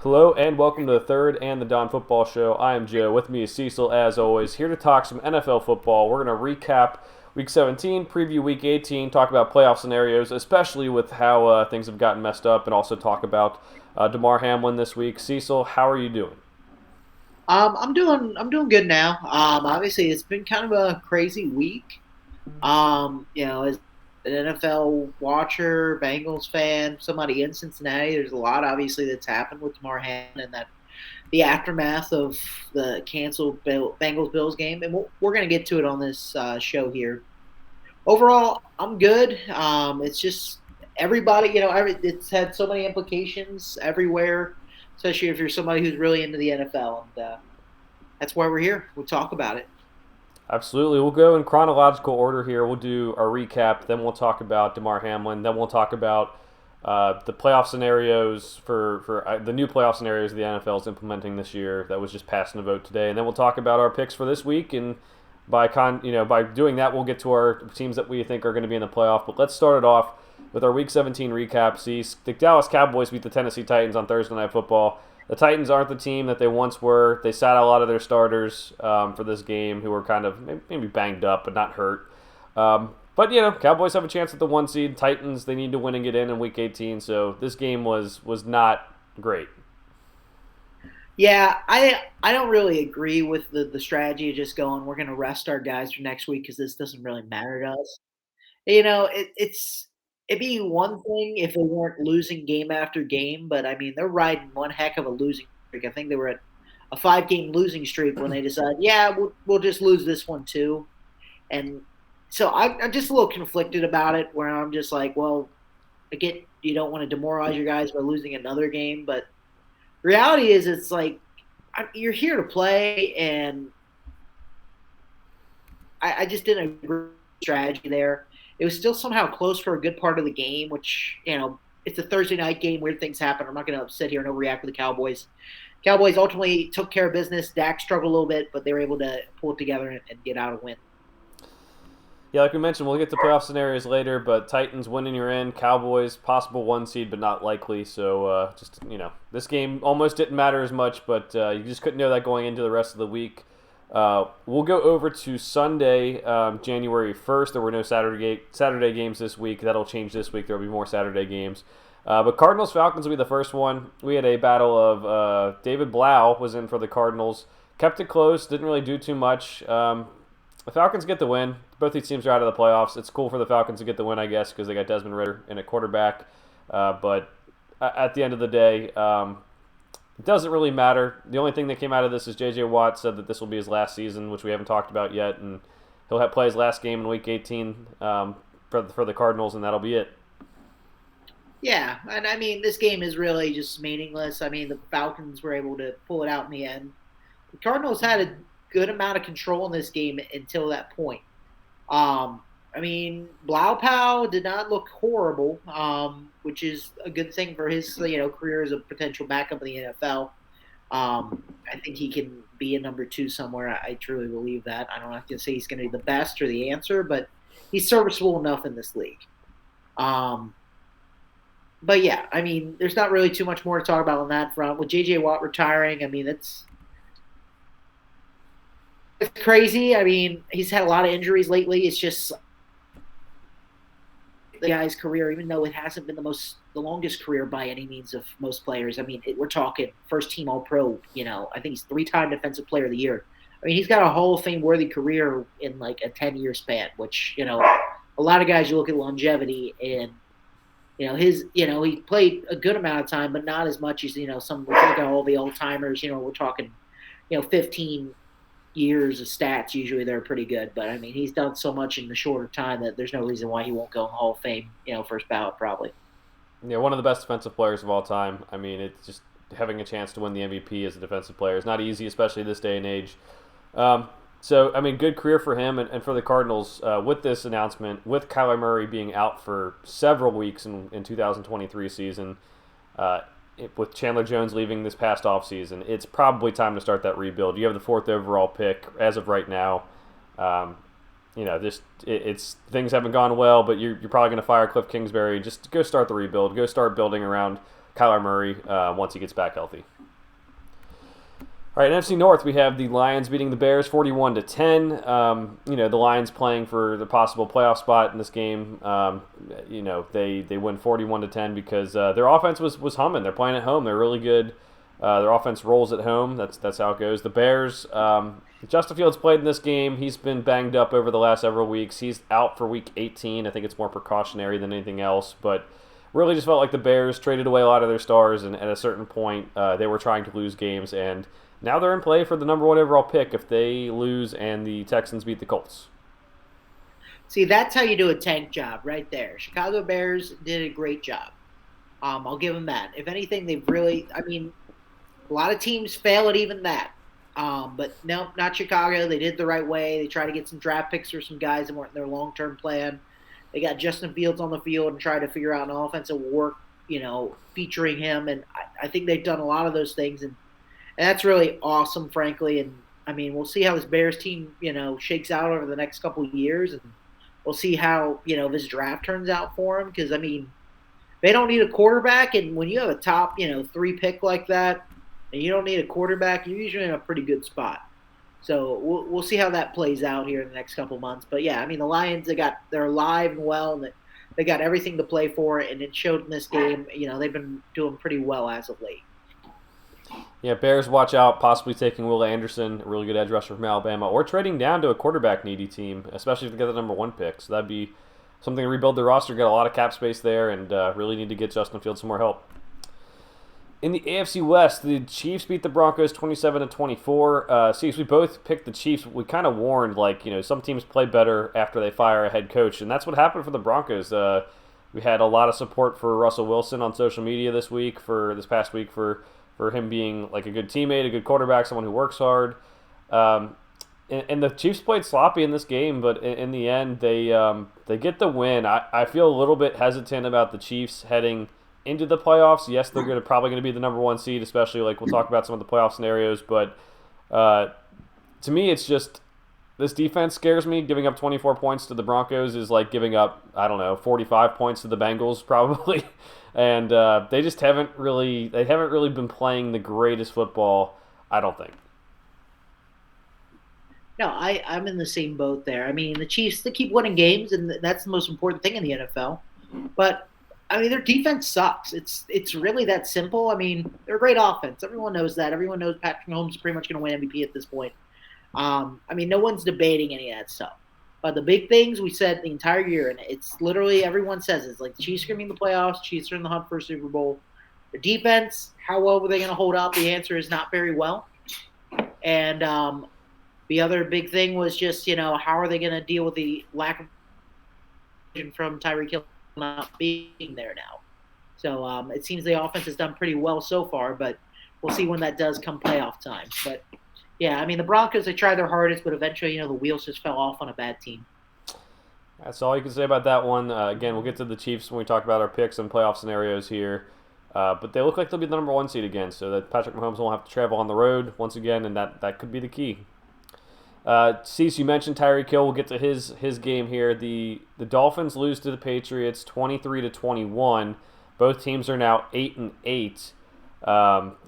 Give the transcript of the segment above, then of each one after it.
Hello and welcome to the third and the Don Football Show. I am Joe. With me is Cecil, as always, here to talk some NFL football. We're going to recap Week 17, preview Week 18, talk about playoff scenarios, especially with how things have gotten messed up, and also talk about Damar Hamlin this week. Cecil, how are you doing? I'm doing good now. Obviously it's been kind of a crazy week. As an NFL watcher, Bengals fan, somebody in Cincinnati, there's a lot obviously that's happened with Damar Hamlin and that the aftermath of the canceled Bengals Bills game, and we're going to get to it on this show here. Overall, I'm good. It's just everybody, it's had so many implications everywhere, especially if you're somebody who's really into the NFL, and that's why we're here. We'll talk about it. Absolutely. We'll go in chronological order here. We'll do our recap, then we'll talk about Damar Hamlin, then we'll talk about the playoff scenarios for the new playoff scenarios the NFL is implementing this year that was just passed in a vote today, and then we'll talk about our picks for this week. And by doing that, we'll get to our teams that we think are going to be in the playoff. But let's start it off with our Week 17 recap. See, the Dallas Cowboys beat the Tennessee Titans on Thursday Night Football. The Titans aren't the team that they once were. They sat out a lot of their starters for this game, who were kind of maybe banged up but not hurt. But Cowboys have a chance at the one seed. Titans, they need to win and get in Week 18. So this game was not great. Yeah, I don't really agree with the strategy of just going, we're going to rest our guys for next week because this doesn't really matter to us. It'd be one thing if they weren't losing game after game, but I mean they're riding one heck of a losing streak. I think they were at a 5-game losing streak when they decided, yeah, we'll just lose this one too. And so I'm just a little conflicted about it, where I'm just like, well, I get you don't want to demoralize your guys by losing another game, but reality is it's like you're here to play, and I just didn't agree with the strategy there. It was still somehow close for a good part of the game, which, it's a Thursday night game. Weird things happen. I'm not going to sit here and overreact with the Cowboys. Cowboys ultimately took care of business. Dak struggled a little bit, but they were able to pull it together and get out a win. Yeah, like we mentioned, we'll get to playoff scenarios later, but Titans winning you're in. Cowboys, possible one seed, but not likely. So this game almost didn't matter as much, but you just couldn't know that going into the rest of the week. We'll go over to Sunday, January 1st. There were no Saturday games this week. That'll change this week. There will be more Saturday games. But Cardinals-Falcons will be the first one. We had a battle of David Blau was in for the Cardinals. Kept it close. Didn't really do too much. The Falcons get the win. Both these teams are out of the playoffs. It's cool for the Falcons to get the win, I guess, because they got Desmond Ridder in a quarterback. But at the end of the day, it doesn't really matter. The only thing that came out of this is J.J. Watt said that this will be his last season, which we haven't talked about yet, and he'll play his last game in Week 18 for the Cardinals, and that'll be it. Yeah, and I mean, this game is really just meaningless. I mean, the Falcons were able to pull it out in the end. The Cardinals had a good amount of control in this game until that point. I mean, Blaupau did not look horrible, which is a good thing for his career as a potential backup in the NFL. I think he can be a number two somewhere. I truly believe that. I don't have to say he's going to be the best or the answer, but he's serviceable enough in this league. Um, but yeah, I mean, there's not really too much more to talk about on that front. With J.J. Watt retiring, I mean, it's crazy. I mean, he's had a lot of injuries lately. It's just the guy's career, even though it hasn't been the longest career by any means of most players. I mean, we're talking first team All Pro. I think he's 3-time Defensive Player of the Year. I mean, he's got a Hall of Fame worthy career in like a 10-year span, which a lot of guys you look at longevity and he played a good amount of time, but not as much as some look at all the old timers. We're talking 15 years of stats. Usually they're pretty good, but I mean he's done so much in the shorter time that there's no reason why he won't go in Hall of Fame, first ballot probably. Yeah, one of the best defensive players of all time. I mean, it's just having a chance to win the MVP as a defensive player is not easy, especially this day and age. So, I mean, good career for him and for the Cardinals with this announcement, with Kyler Murray being out for several weeks in 2023 season. With Chandler Jones leaving this past offseason, it's probably time to start that rebuild. You have the 4th overall pick as of right now. It's things haven't gone well, but you're probably going to fire Cliff Kingsbury. Just go start the rebuild. Go start building around Kyler Murray once he gets back healthy. All right, NFC North, we have the Lions beating the Bears 41-10. The Lions playing for the possible playoff spot in this game. They win 41-10 because their offense was humming. They're playing at home. They're really good. Their offense rolls at home. That's how it goes. The Bears, Justin Fields played in this game. He's been banged up over the last several weeks. He's out for Week 18. I think it's more precautionary than anything else, but really just felt like the Bears traded away a lot of their stars, and at a certain point, they were trying to lose games, and now they're in play for the number one overall pick if they lose and the Texans beat the Colts. See, that's how you do a tank job right there. Chicago Bears did a great job. I'll give them that. If anything, they've really, I mean, a lot of teams fail at even that. But no, not Chicago. They did the right way. They tried to get some draft picks for some guys that weren't in their long-term plan. They got Justin Fields on the field and tried to figure out an offensive work, featuring him. And I think they've done a lot of those things. And that's really awesome, frankly. And, I mean, we'll see how this Bears team, shakes out over the next couple of years. And we'll see how, this draft turns out for them. Because, I mean, they don't need a quarterback. And when you have a top, 3 pick like that, and you don't need a quarterback, you're usually in a pretty good spot. So we'll see how that plays out here in the next couple months. But, yeah, I mean, the Lions, they're alive and well. And they got everything to play for. And it showed in this game. They've been doing pretty well as of late. Yeah, Bears watch out, possibly taking Will Anderson, a really good edge rusher from Alabama, or trading down to a quarterback-needy team, especially if they get the number 1 pick. So that'd be something to rebuild their roster, get a lot of cap space there, and really need to get Justin Fields some more help. In the AFC West, the Chiefs beat the Broncos 27-24. We both picked the Chiefs. We kind of warned, some teams play better after they fire a head coach, and that's what happened for the Broncos. We had a lot of support for Russell Wilson on social media this past week for him being like a good teammate, a good quarterback, someone who works hard. And the Chiefs played sloppy in this game, but in the end, they get the win. I feel a little bit hesitant about the Chiefs heading into the playoffs. Yes, they're probably going to be the number 1 seed, especially we'll talk about some of the playoff scenarios. But to me, it's just this defense scares me. Giving up 24 points to the Broncos is like giving up, 45 points to the Bengals probably. And they just haven't really been playing the greatest football, I don't think. No, I'm in the same boat there. I mean, the Chiefs, they keep winning games, and that's the most important thing in the NFL. But, I mean, their defense sucks. It's really that simple. I mean, they're a great offense. Everyone knows that. Everyone knows Patrick Mahomes is pretty much going to win MVP at this point. I mean, no one's debating any of that stuff. But the big things we said the entire year, and it's literally everyone says it's like the Chiefs are going to be in the playoffs, Chiefs are in the hunt for a Super Bowl. The defense, how well were they going to hold up? The answer is not very well. And the other big thing was just, how are they going to deal with the lack of from Tyreek Hill not being there now? So it seems the offense has done pretty well so far, but we'll see when that does come playoff time. But yeah, I mean, the Broncos, they tried their hardest, but eventually, the wheels just fell off on a bad team. That's all you can say about that one. Again, we'll get to the Chiefs when we talk about our picks and playoff scenarios here. But they look like they'll be the number 1 seed again, so that Patrick Mahomes won't have to travel on the road once again, and that could be the key. Cease, you mentioned Tyreek Hill. We'll get to his game here. The Dolphins lose to the Patriots 23-21. Both teams are now 8-8.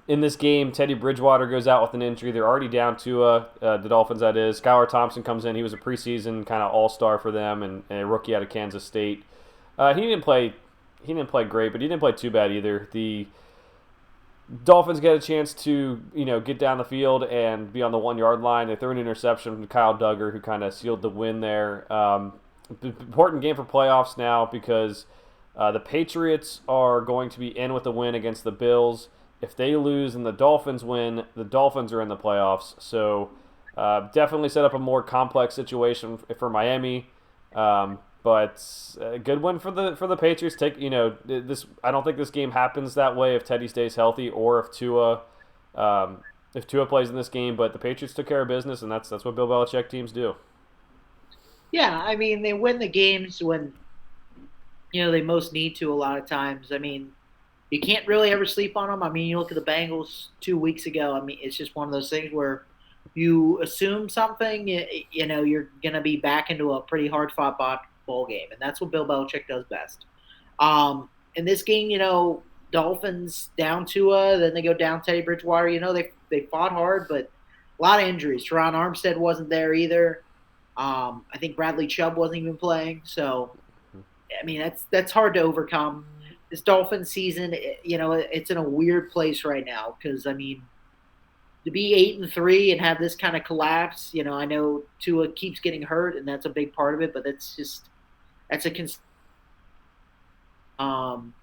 In this game, Teddy Bridgewater goes out with an injury. They're already down to the Dolphins, that is. Skylar Thompson comes in. He was a preseason kind of all-star for them and a rookie out of Kansas State. He didn't play great, but he didn't play too bad either. The Dolphins get a chance to get down the field and be on the 1-yard line. They threw an interception from Kyle Duggar, who kind of sealed the win there. Important game for playoffs now because the Patriots are going to be in with a win against the Bills. If they lose and the Dolphins win, the Dolphins are in the playoffs. So definitely set up a more complex situation for Miami. But a good win for the Patriots. This. I don't think this game happens that way if Teddy stays healthy or if Tua plays in this game. But the Patriots took care of business, and that's what Bill Belichick teams do. Yeah, I mean, they win the games when they most need to. A lot of times, I mean, you can't really ever sleep on them. I mean, you look at the Bengals 2 weeks ago. I mean, it's just one of those things where you assume something, you're going to be back into a pretty hard-fought ball game, and that's what Bill Belichick does best. In this game, Dolphins down Tua, then they go down Teddy Bridgewater. They fought hard, but a lot of injuries. Teron Armstead wasn't there either. I think Bradley Chubb wasn't even playing. So I mean, that's hard to overcome. This Dolphins season, it's in a weird place right now because I mean, to be 8-3 and have this kind of collapse, I know Tua keeps getting hurt, and that's a big part of it. But that's a um,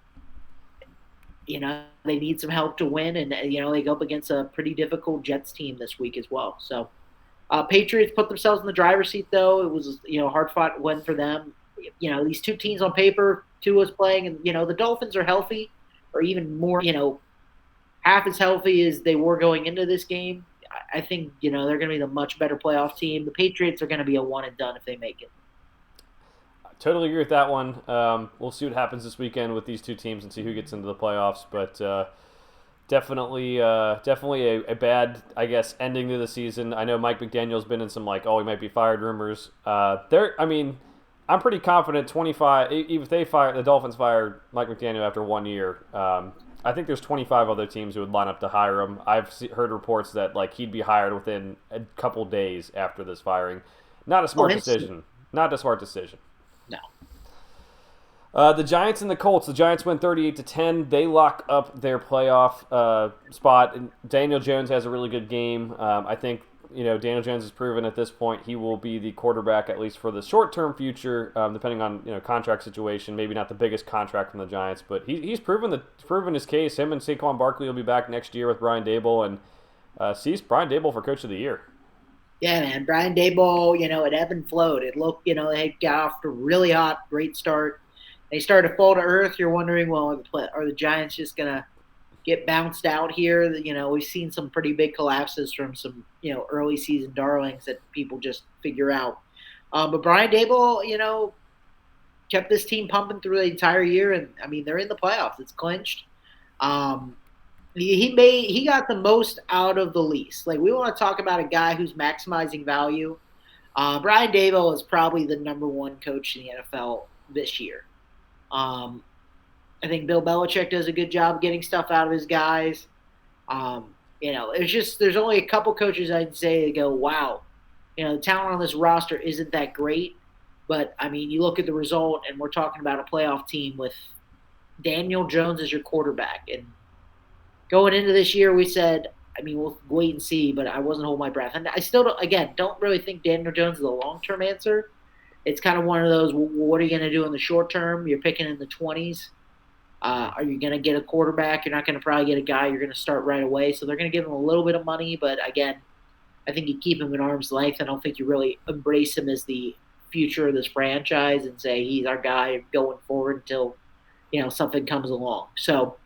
they need some help to win, and they go up against a pretty difficult Jets team this week as well. So Patriots put themselves in the driver's seat, though. It was hard fought win for them. These two teams on paper, Tua's playing, and the Dolphins are healthy, or even more, half as healthy as they were going into this game. I think they're going to be the much better playoff team. The Patriots are going to be a one and done if they make it. Totally agree with that one. We'll see what happens this weekend with these two teams and see who gets into the playoffs. But definitely a bad, I guess, ending to the season. I know Mike McDaniel's been in some he might be fired rumors. I'm pretty confident 25. Even if the Dolphins fire Mike McDaniel after 1 year. I think there's 25 other teams who would line up to hire him. I've heard reports that he'd be hired within a couple days after this firing. Not a smart decision. Not a smart decision. No. The Giants and the Colts. The Giants win 38-10. They lock up their playoff spot. And Daniel Jones has a really good game. I think Daniel Jones has proven at this point he will be the quarterback at least for the short-term future, depending on contract situation. Maybe not the biggest contract from the Giants, but he's proven his case. Him and Saquon Barkley will be back next year with Brian Daboll, and sees Brian Daboll for Coach of the Year. Yeah, man. Brian Daboll, it ebbed and flowed. It looked, they got off to a really hot, great start. They started to fall to earth. You're wondering, well, are the Giants just going to get bounced out here? We've seen some pretty big collapses from some, early season darlings that people just figure out. But Brian Daboll, kept this team pumping through the entire year. And, I mean, they're in the playoffs. It's clinched. He got the most out of the least. We want to talk about a guy who's maximizing value. Brian Daboll is probably the number one coach in the NFL this year. I think Bill Belichick does a good job getting stuff out of his guys. It's just there's only a couple coaches I'd say that go, wow, the talent on this roster isn't that great. But, I mean, you look at the result, and we're talking about a playoff team with Daniel Jones as your quarterback. And going into this year, we said, I mean, we'll wait and see, but I wasn't holding my breath. And I still, don't really think Daniel Jones is a long-term answer. It's kind of one of those, what are you going to do in the short term? You're picking in the 20s. Are you going to get a quarterback? You're not going to probably get a guy you're going to start right away. So they're going to give him a little bit of money. But, again, I think you keep him at arm's length. I don't think you really embrace him as the future of this franchise and say he's our guy going forward until, something comes along. So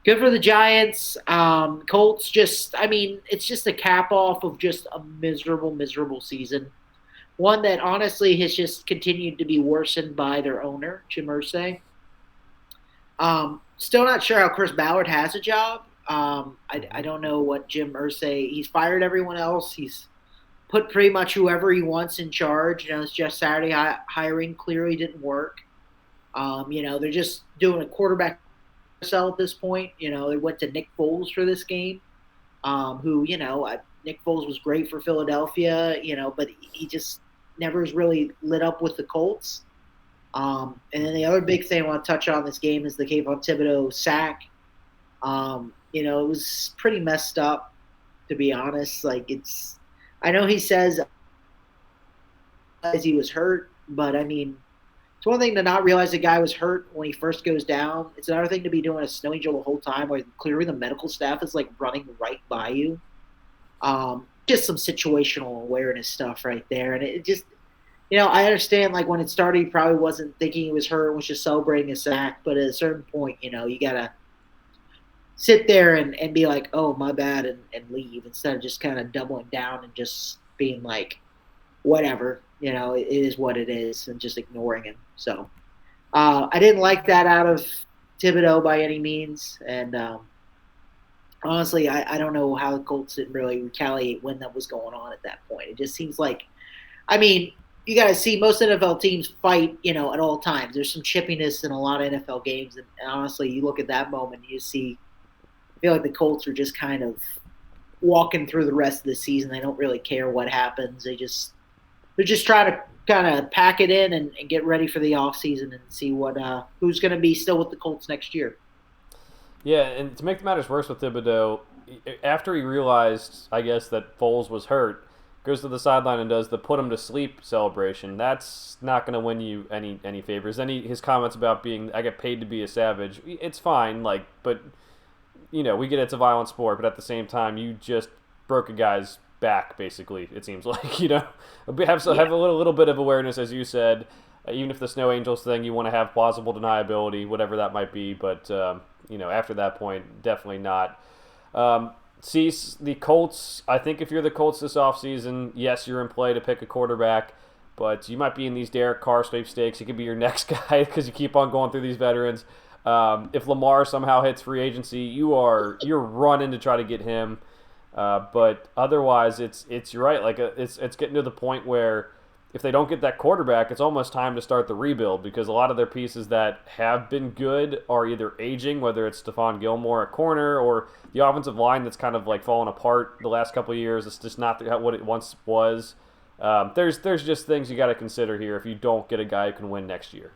good for the Giants. Colts it's just a cap off of just a miserable, miserable season. One that honestly has just continued to be worsened by their owner, Jim Irsay. Still not sure how Chris Ballard has a job. I don't know what Jim Irsay – he's fired everyone else. He's put pretty much whoever he wants in charge. It's just Saturday hiring clearly didn't work. They're just doing a quarterback sell at this point. They went to Nick Foles for this game, who, Nick Foles was great for Philadelphia, but he just never was really lit up with the Colts. And then the other big thing I want to touch on this game is the Kayvon Thibodeau sack. It was pretty messed up, to be honest. I know he says he was hurt, but I mean, it's one thing to not realize the guy was hurt when he first goes down. It's another thing to be doing a snow angel the whole time where clearly the medical staff is running right by you. Just some situational awareness stuff right there. And it just, I understand when it started, he probably wasn't thinking he was hurt and was just celebrating a sack. But at a certain point, you got to sit there and be like, oh, my bad, and leave instead of just kind of doubling down and just being like, whatever, it is what it is, and just ignoring him. So I didn't like that out of Thibodeau by any means. And honestly, I don't know how the Colts didn't really retaliate when that was going on at that point. It just seems like, I mean, you got to see most NFL teams fight, at all times. There's some chippiness in a lot of NFL games, and honestly, you look at that moment, you see, I feel like the Colts are just kind of walking through the rest of the season. They don't really care what happens. They're just trying to kind of pack it in and get ready for the offseason and see what who's going to be still with the Colts next year. Yeah, and to make matters worse with Thibodeau, after he realized, I guess, that Foles was hurt, goes to the sideline and does the put him to sleep celebration. That's not going to win you any favors. His comments about being I get paid to be a savage. It's fine, but we get it's a violent sport, but at the same time, you just broke a guy's back. Basically, it seems like have Yeah. a little bit of awareness, as you said. Even if the Snow Angels thing, you want to have plausible deniability, whatever that might be. But after that point, definitely not. Cease, the Colts, I think if you're the Colts this offseason, yes, you're in play to pick a quarterback, but you might be in these Derek Carr sweepstakes. He could be your next guy because you keep on going through these veterans. If Lamar somehow hits free agency, you're running to try to get him. But otherwise, you're right. It's getting to the point where if they don't get that quarterback, it's almost time to start the rebuild because a lot of their pieces that have been good are either aging, whether it's Stephon Gilmore at corner or the offensive line that's kind of fallen apart the last couple of years. It's just not what it once was. There's just things you got to consider here if you don't get a guy who can win next year.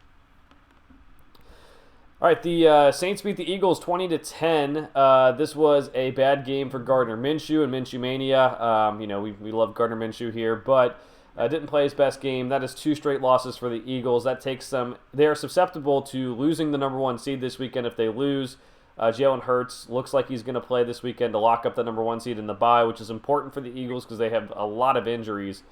All right, the Saints beat the Eagles 20-10. This was a bad game for Gardner Minshew and Minshew Mania. We love Gardner Minshew here, but didn't play his best game. That is 2 straight losses for the Eagles. That takes them. They are susceptible to losing the number 1 seed this weekend if they lose. Jalen Hurts looks like he's going to play this weekend to lock up the number 1 seed in the bye, which is important for the Eagles because they have a lot of injuries.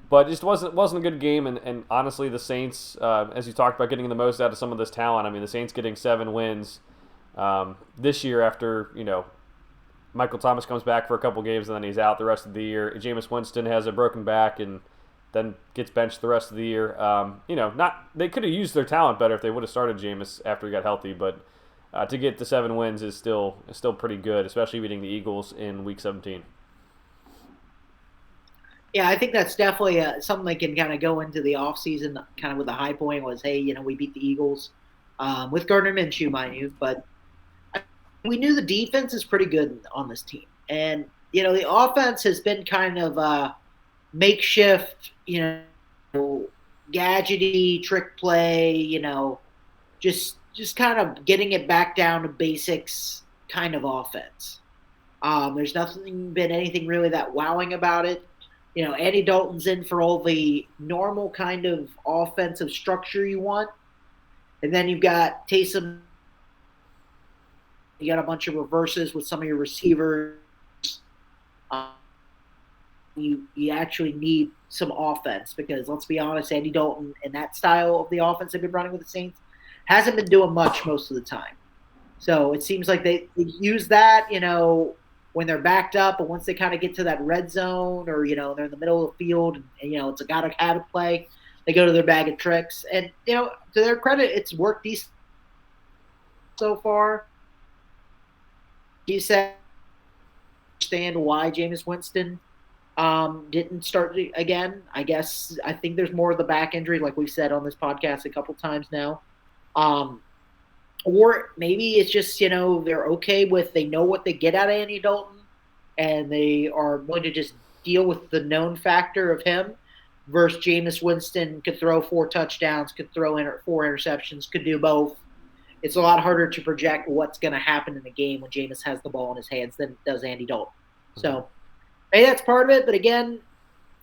But it just wasn't a good game, and honestly, the Saints, as you talked about, getting the most out of some of this talent. I mean, the Saints getting 7 wins this year after Michael Thomas comes back for a couple games and then he's out the rest of the year. Jameis Winston has a broken back and then gets benched the rest of the year. They could have used their talent better if they would have started Jameis after he got healthy, but to get to 7 wins is still pretty good, especially beating the Eagles in Week 17. Yeah, I think that's definitely something they can kind of go into the offseason kind of with a high point was, hey, we beat the Eagles with Gardner Minshew, mind you, but we knew the defense is pretty good on this team. And, the offense has been kind of makeshift, gadgety, trick play, just kind of getting it back down to basics kind of offense. There's been anything really that wowing about it. Andy Dalton's in for all the normal kind of offensive structure you want. And then you've got Taysom. You got a bunch of reverses with some of your receivers. You actually need some offense because, let's be honest, Andy Dalton and that style of the offense they've been running with the Saints hasn't been doing much most of the time. So it seems like they use that, when they're backed up, but once they kind of get to that red zone or, they're in the middle of the field and it's a gotta have it play, they go to their bag of tricks. And, to their credit, it's worked decent so far. You said understand why Jameis Winston didn't start again. I think there's more of the back injury, like we said on this podcast a couple times now. Or maybe it's just, they're okay with, they know what they get out of Andy Dalton and they are willing to just deal with the known factor of him versus Jameis Winston could throw 4 touchdowns, could throw in 4 interceptions, could do both. It's a lot harder to project what's going to happen in the game when Jameis has the ball in his hands than does Andy Dalton. So maybe that's part of it. But again,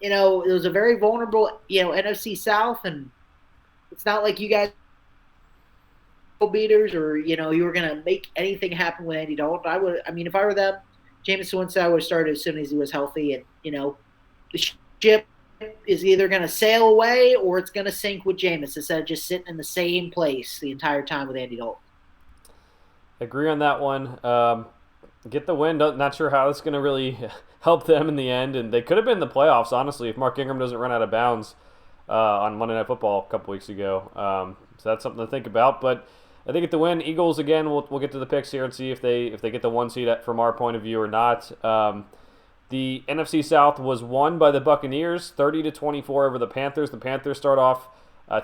it was a very vulnerable, NFC South, and it's not like you guys beaters or you were going to make anything happen with Andy Dalton. If I were them, Jameis Winston, I would have started as soon as he was healthy, and the ship is either going to sail away or it's going to sink with Jameis instead of just sitting in the same place the entire time with Andy Dalton. Agree on that one. Get the win. Not sure how it's going to really help them in the end, and they could have been in the playoffs, honestly, if Mark Ingram doesn't run out of bounds on Monday Night Football a couple weeks ago. So that's something to think about, but I think at the win, Eagles again. We'll get to the picks here and see if they get the 1 seed from our point of view or not. The NFC South was won by the Buccaneers, 30-24 over the Panthers. The Panthers start off,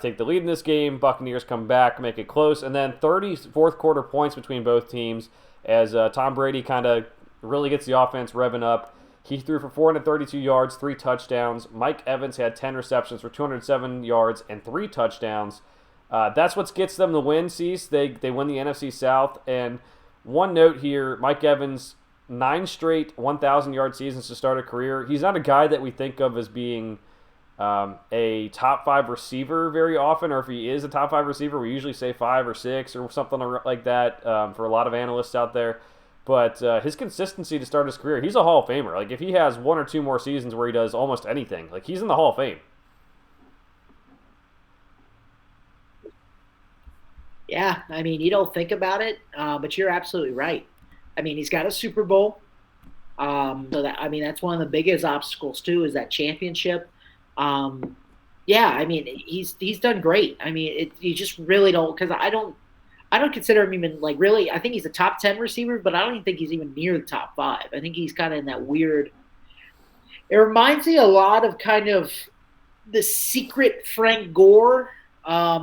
take the lead in this game. Buccaneers come back, make it close, and then 30 fourth quarter points between both teams as Tom Brady kind of really gets the offense revving up. He threw for 432 yards, 3 touchdowns. Mike Evans had 10 receptions for 207 yards and 3 touchdowns. That's what gets them the win, Cease. They win the NFC South. And one note here, Mike Evans, 9 straight 1,000-yard seasons to start a career. He's not a guy that we think of as being a top 5 receiver very often, or if he is a top 5 receiver, we usually say 5 or 6 or something like that for a lot of analysts out there. But his consistency to start his career, he's a Hall of Famer. Like, if he has 1 or 2 more seasons where he does almost anything, like, he's in the Hall of Fame. Yeah, I mean, you don't think about it, but you're absolutely right. I mean, he's got a Super Bowl. So that, I mean, that's one of the biggest obstacles too, is that championship. Yeah, I mean, he's done great. I mean, you just really don't, because I don't consider him even like really. I think he's a top 10 receiver, but I don't even think he's even near the top 5. I think he's kind of in that weird. It reminds me a lot of kind of the secret Frank Gore.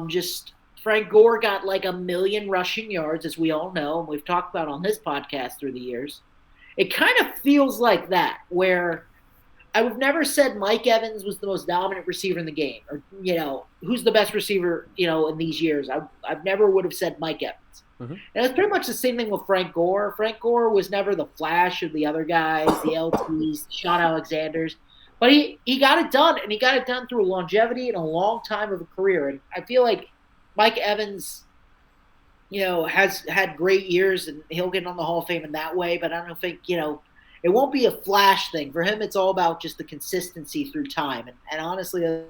Just Frank Gore got like 1,000,000 rushing yards, as we all know, and we've talked about on this podcast through the years. It kind of feels like that, where I would never said Mike Evans was the most dominant receiver in the game, or who's the best receiver in these years. I've never would have said Mike Evans. Mm-hmm. And it's pretty much the same thing with Frank Gore. Frank Gore was never the flash of the other guys, the LTs, Sean Alexanders, but he got it done, and he got it done through longevity and a long time of a career. And I feel like Mike Evans, has had great years, and he'll get on the Hall of Fame in that way. But I don't think, it won't be a flash thing. For him, it's all about just the consistency through time. And honestly,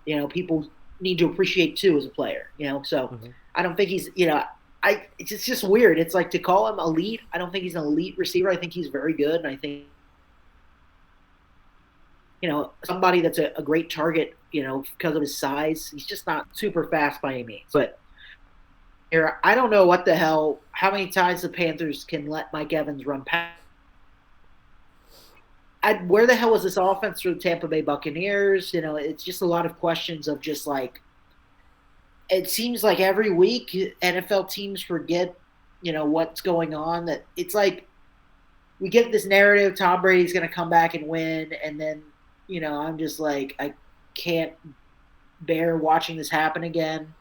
people need to appreciate too as a player, So mm-hmm. I don't think he's, it's just weird. It's like to call him elite. I don't think he's an elite receiver. I think he's very good. And I think, somebody that's a great target, because of his size. He's just not super fast by any means. But here, I don't know what the hell, how many times the Panthers can let Mike Evans run past. Where the hell was this offense through the Tampa Bay Buccaneers? It's just a lot of questions of just like, it seems like every week NFL teams forget, what's going on. That it's like we get this narrative, Tom Brady's going to come back and win, and then, I'm just like, I can't bear watching this happen again.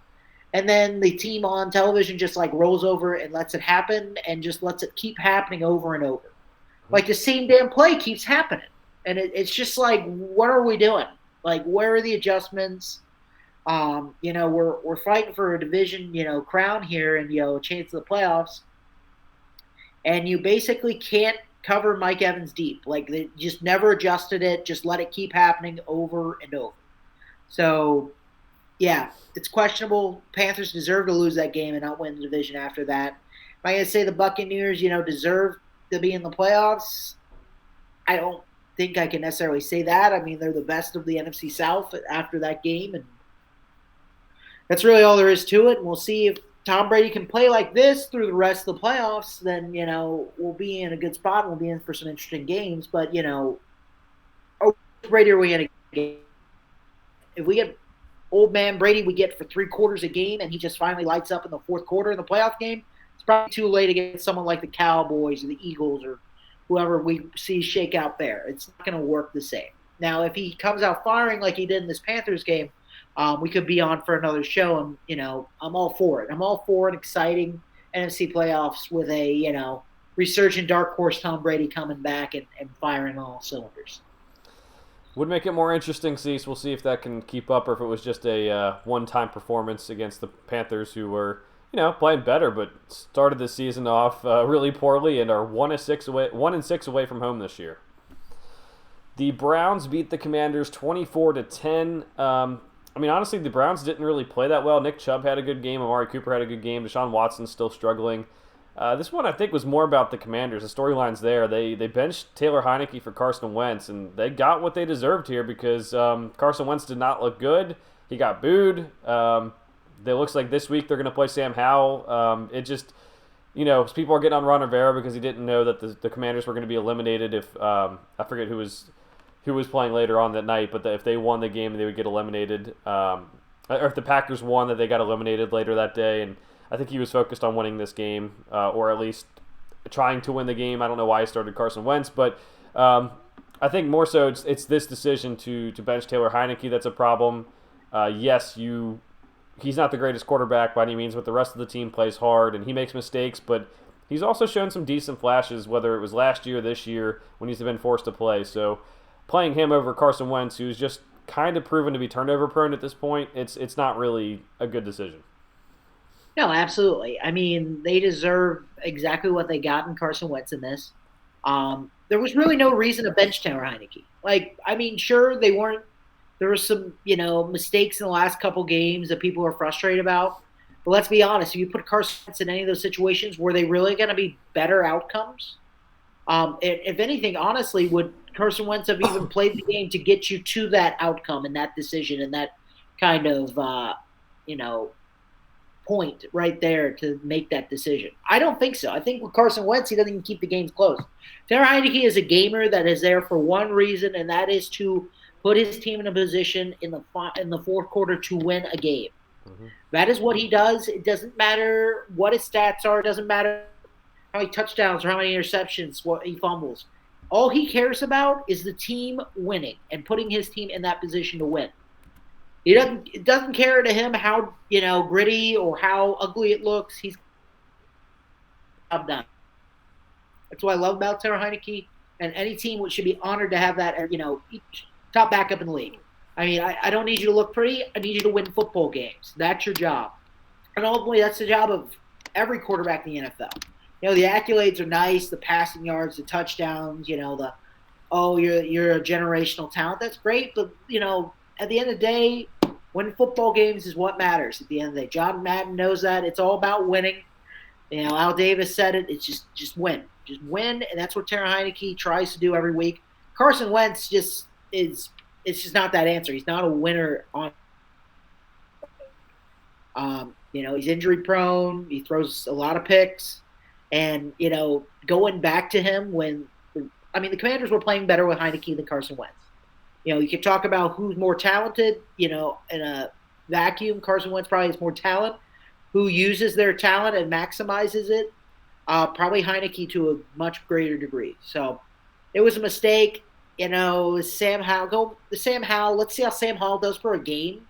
And then the team on television just like rolls over and lets it happen and just lets it keep happening over and over. Like the same damn play keeps happening. And it's just like, what are we doing? Like, where are the adjustments? We're fighting for a division, crown here and, a chance of the playoffs. And you basically can't cover Mike Evans deep. Like, they just never adjusted it. Just let it keep happening over and over. So, yeah, it's questionable. Panthers deserve to lose that game and not win the division after that. Am I going to say the Buccaneers, deserve to be in the playoffs? I don't think I can necessarily say that. I mean, they're the best of the NFC South after that game, and that's really all there is to it. And we'll see if Tom Brady can play like this through the rest of the playoffs, then, we'll be in a good spot and we'll be in for some interesting games. But, Brady are we going to get? If we get old man Brady, we get for 3 quarters a game, and he just finally lights up in the 4th quarter in the playoff game, it's probably too late against someone like the Cowboys or the Eagles or whoever we see shake out there. It's not going to work the same. Now, if he comes out firing like he did in this Panthers game, we could be on for another show, and, I'm all for it. I'm all for an exciting NFC playoffs with a, resurgent dark horse Tom Brady coming back and firing all cylinders. Would make it more interesting, Cease. We'll see if that can keep up or if it was just a one-time performance against the Panthers, who were, playing better, but started the season off really poorly and are 1-6 away from home this year. The Browns beat the Commanders 24-10. Honestly, the Browns didn't really play that well. Nick Chubb had a good game. Amari Cooper had a good game. Deshaun Watson's still struggling. This one, I think, was more about the Commanders. The storyline's there. They benched Taylor Heineke for Carson Wentz, and they got what they deserved here because Carson Wentz did not look good. He got booed. It looks like this week they're going to play Sam Howell. people are getting on Ron Rivera because he didn't know that the Commanders were going to be eliminated if I forget who was playing later on that night, but if they won the game, they would get eliminated. Or if the Packers won, that they got eliminated later that day. And I think he was focused on winning this game, or at least trying to win the game. I don't know why he started Carson Wentz, but I think more so it's this decision to bench Taylor Heineke that's a problem. Yes, he's not the greatest quarterback by any means, but the rest of the team plays hard, and he makes mistakes, but he's also shown some decent flashes, whether it was last year or this year when he's been forced to play. So playing him over Carson Wentz, who's just kind of proven to be turnover prone at this point, it's not really a good decision. No, absolutely. I mean, they deserve exactly what they got in Carson Wentz in this. There was really no reason to bench Taylor Heineke. Like, I mean, sure, they weren't. There were some, mistakes in the last couple games that people were frustrated about. But let's be honest, if you put Carson Wentz in any of those situations, were they really going to be better outcomes? If anything, honestly, would Carson Wentz have even played the game to get you to that outcome and that decision and that kind of, point right there to make that decision? I don't think so. I think with Carson Wentz, he doesn't even keep the games close. Taylor Heineke is a gamer that is there for one reason, and that is to put his team in a position in the fourth quarter to win a game. Mm-hmm. That is what he does. It doesn't matter what his stats are. It doesn't matter how many touchdowns or how many interceptions, what he fumbles. All he cares about is the team winning and putting his team in that position to win. It doesn't care to him how gritty or how ugly it looks. He's done. That's what I love about Taylor Heineke, and any team should be honored to have that. Top backup in the league. I mean, I don't need you to look pretty. I need you to win football games. That's your job, and ultimately, that's the job of every quarterback in the NFL. The accolades are nice, the passing yards, the touchdowns. You're a generational talent. That's great, but at the end of the day, winning football games is what matters at the end of the day. John Madden knows that. It's all about winning. Al Davis said it. It's just win. Just win, and that's what Taylor Heineke tries to do every week. Carson Wentz it's just not that answer. He's not a winner on he's injury prone. He throws a lot of picks. And, going back to him the Commanders were playing better with Heineke than Carson Wentz. You could talk about who's more talented, in a vacuum. Carson Wentz probably has more talent. Who uses their talent and maximizes it? Probably Heineke to a much greater degree. So it was a mistake. Sam Howell. Let's see how Sam Howell does for a game.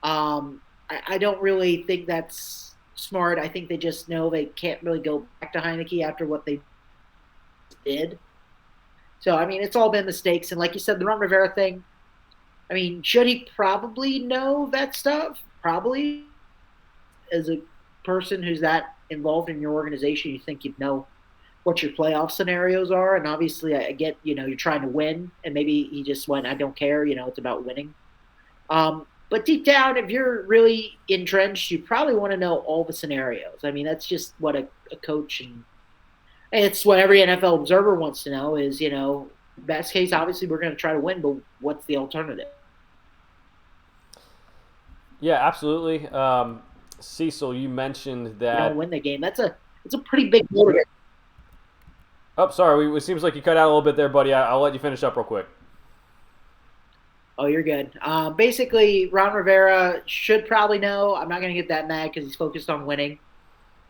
I don't really think that's smart. I think they just know they can't really go back to Heineke after what they did. So, I mean, it's all been mistakes. And like you said, the Ron Rivera thing, I mean, should he probably know that stuff? Probably. As a person who's that involved in your organization, you think you'd know what your playoff scenarios are. And obviously, I get, you're trying to win. And maybe he just went, I don't care. It's about winning. But deep down, if you're really entrenched, you probably want to know all the scenarios. I mean, that's just what a coach and it's what every NFL observer wants to know is, best case, obviously, we're going to try to win, but what's the alternative? Yeah, absolutely. Cecil, you mentioned that win the game. It's a pretty big motivator. Oh, sorry. It seems like you cut out a little bit there, buddy. I'll let you finish up real quick. Oh, you're good. Basically, Ron Rivera should probably know. I'm not going to get that mad because he's focused on winning.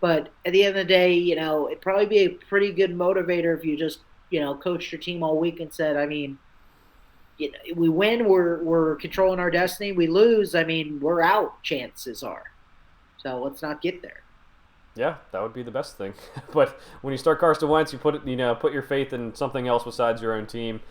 But at the end of the day, it'd probably be a pretty good motivator if you just, coached your team all week and said, I mean, we win, we're controlling our destiny. We lose, I mean, we're out, chances are. So let's not get there. Yeah, that would be the best thing. But when you start Carson Wentz, you put your faith in something else besides your own team.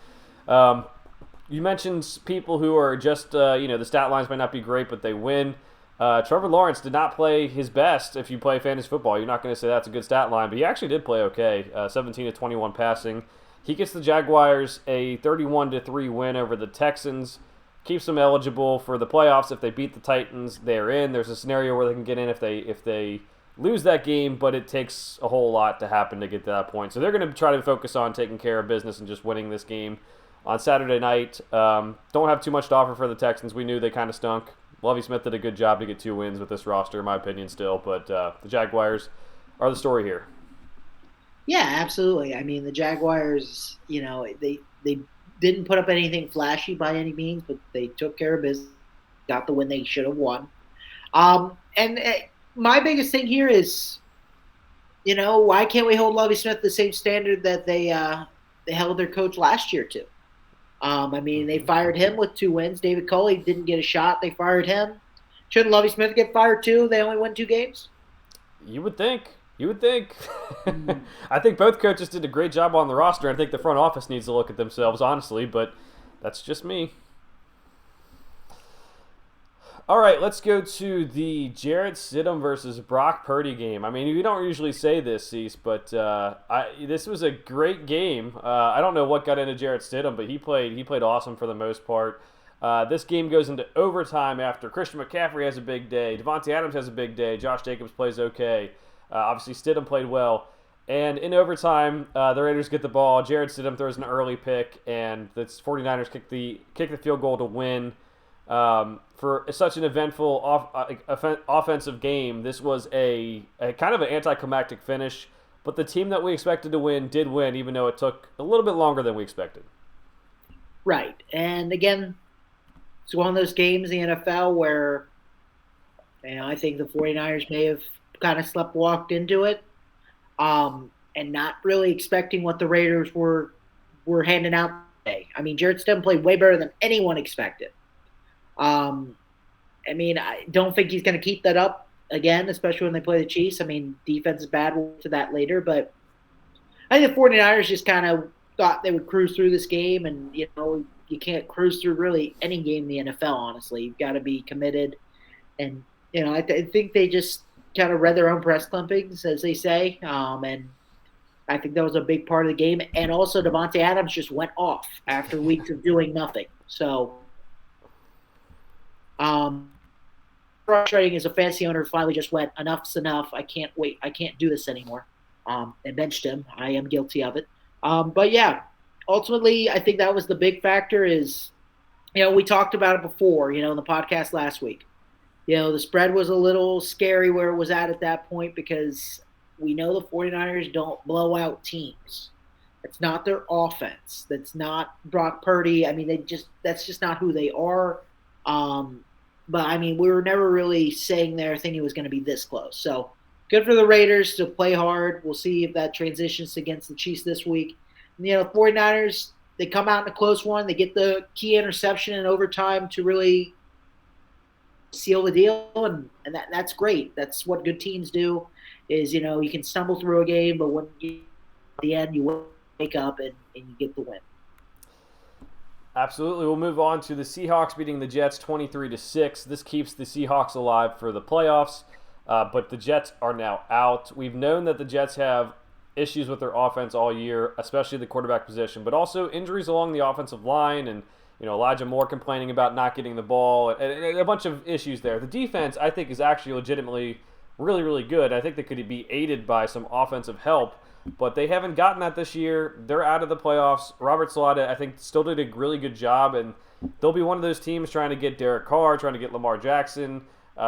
You mentioned people who are just, the stat lines might not be great, but they win. Trevor Lawrence did not play his best. If you play fantasy football, you're not going to say that's a good stat line, but he actually did play okay. 17 to 21 passing. He gets the Jaguars a 31-3 win over the Texans. Keeps them eligible for the playoffs. If they beat the Titans, they're in. There's a scenario where they can get in if they lose that game, but it takes a whole lot to happen to get to that point. So they're going to try to focus on taking care of business and just winning this game on Saturday night. Don't have too much to offer for the Texans. We knew they kind of stunk. Lovie Smith did a good job to get 2 wins with this roster, in my opinion, still. But the Jaguars are the story here. Yeah, absolutely. I mean, the Jaguars, they didn't put up anything flashy by any means, but they took care of business, got the win they should have won. And my biggest thing here is, why can't we hold Lovie Smith the same standard that they held their coach last year to? I mean, they fired him with 2 wins. David Culley didn't get a shot. They fired him. Shouldn't Lovie Smith get fired too? They only won 2 games. You would think. You would think. Mm. I think both coaches did a great job on the roster. I think the front office needs to look at themselves, honestly, but that's just me. All right, let's go to the Jarrett Stidham versus Brock Purdy game. I mean, we don't usually say this, Cease, but this was a great game. I don't know what got into Jarrett Stidham, but he played awesome for the most part. This game goes into overtime after Christian McCaffrey has a big day, Devontae Adams has a big day, Josh Jacobs plays okay. Obviously, Stidham played well. And in overtime, the Raiders get the ball. Jarrett Stidham throws an early pick, and the 49ers kick the field goal to win. For such an eventful offensive game, this was a kind of an anticlimactic finish. But the team that we expected to win did win, even though it took a little bit longer than we expected. Right. And again, it's one of those games in the NFL where I think the 49ers may have kind of sleptwalked into it, and not really expecting what the Raiders were handing out today. I mean, Jarrett Stidham played way better than anyone expected. I mean, I don't think he's going to keep that up again, especially when they play the Chiefs. I mean, defense is bad. We'll get to that later. But I think the 49ers just kind of thought they would cruise through this game. And, you can't cruise through really any game in the NFL, honestly. You've got to be committed. And, I think they just kind of read their own press clippings, as they say. And I think that was a big part of the game. And also, Devontae Adams just went off after weeks of doing nothing. So, frustrating as a fantasy owner, finally just went, enough's enough. I can't wait. I can't do this anymore. And benched him. I am guilty of it. But yeah, ultimately, I think that was the big factor is, we talked about it before, in the podcast last week. The spread was a little scary where it was at that point because we know the 49ers don't blow out teams. That's not their offense. That's not Brock Purdy. I mean, that's just not who they are. But, I mean, we were never really saying there thinking it was going to be this close. So, good for the Raiders to play hard. We'll see if that transitions against the Chiefs this week. And, 49ers, they come out in a close one. They get the key interception in overtime to really seal the deal, and that's great. That's what good teams do is, you can stumble through a game, but when at the end, you wake up and you get the win. Absolutely. We'll move on to the Seahawks beating the Jets 23-6. This keeps the Seahawks alive for the playoffs, but the Jets are now out. We've known that the Jets have issues with their offense all year, especially the quarterback position, but also injuries along the offensive line and Elijah Moore complaining about not getting the ball, and a bunch of issues there. The defense, I think, is actually legitimately really, really good. I think they could be aided by some offensive help, but they haven't gotten that this year. They're out of the playoffs. Robert Saleh, I think, still did a really good job, and they'll be one of those teams trying to get Derek Carr, trying to get Lamar Jackson,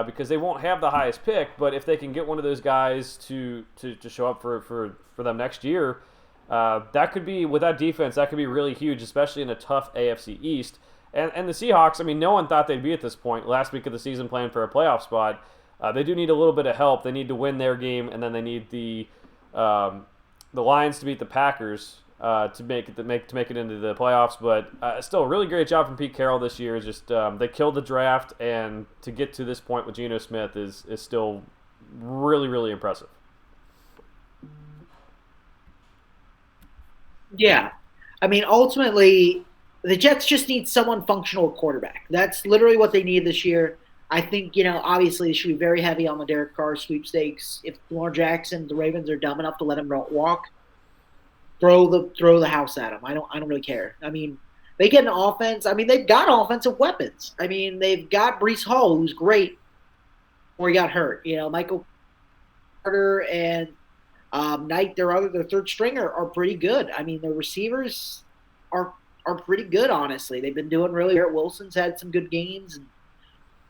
because they won't have the highest pick, but if they can get one of those guys to show up for them next year, that could be, with that defense, that could be really huge, especially in a tough AFC East. And the Seahawks, I mean, no one thought they'd be at this point last week of the season playing for a playoff spot. They do need a little bit of help. They need to win their game, and then they need the Lions to beat the Packers to make it into the playoffs. But still, a really great job from Pete Carroll this year. Just they killed the draft, and to get to this point with Geno Smith is still really, really impressive. Yeah. I mean, ultimately, the Jets just need someone functional at quarterback. That's literally what they need this year. I think, obviously, they should be very heavy on the Derek Carr sweepstakes. If Lamar Jackson, the Ravens are dumb enough to let him walk, throw the house at him. I don't really care. I mean, they get an offense. I mean, they've got offensive weapons. I mean, they've got Breece Hall, who's great, before he got hurt. Michael Carter and Knight, their third stringer, are pretty good. I mean, their receivers are pretty good, honestly. They've been doing really good. Wilson's had some good games. And,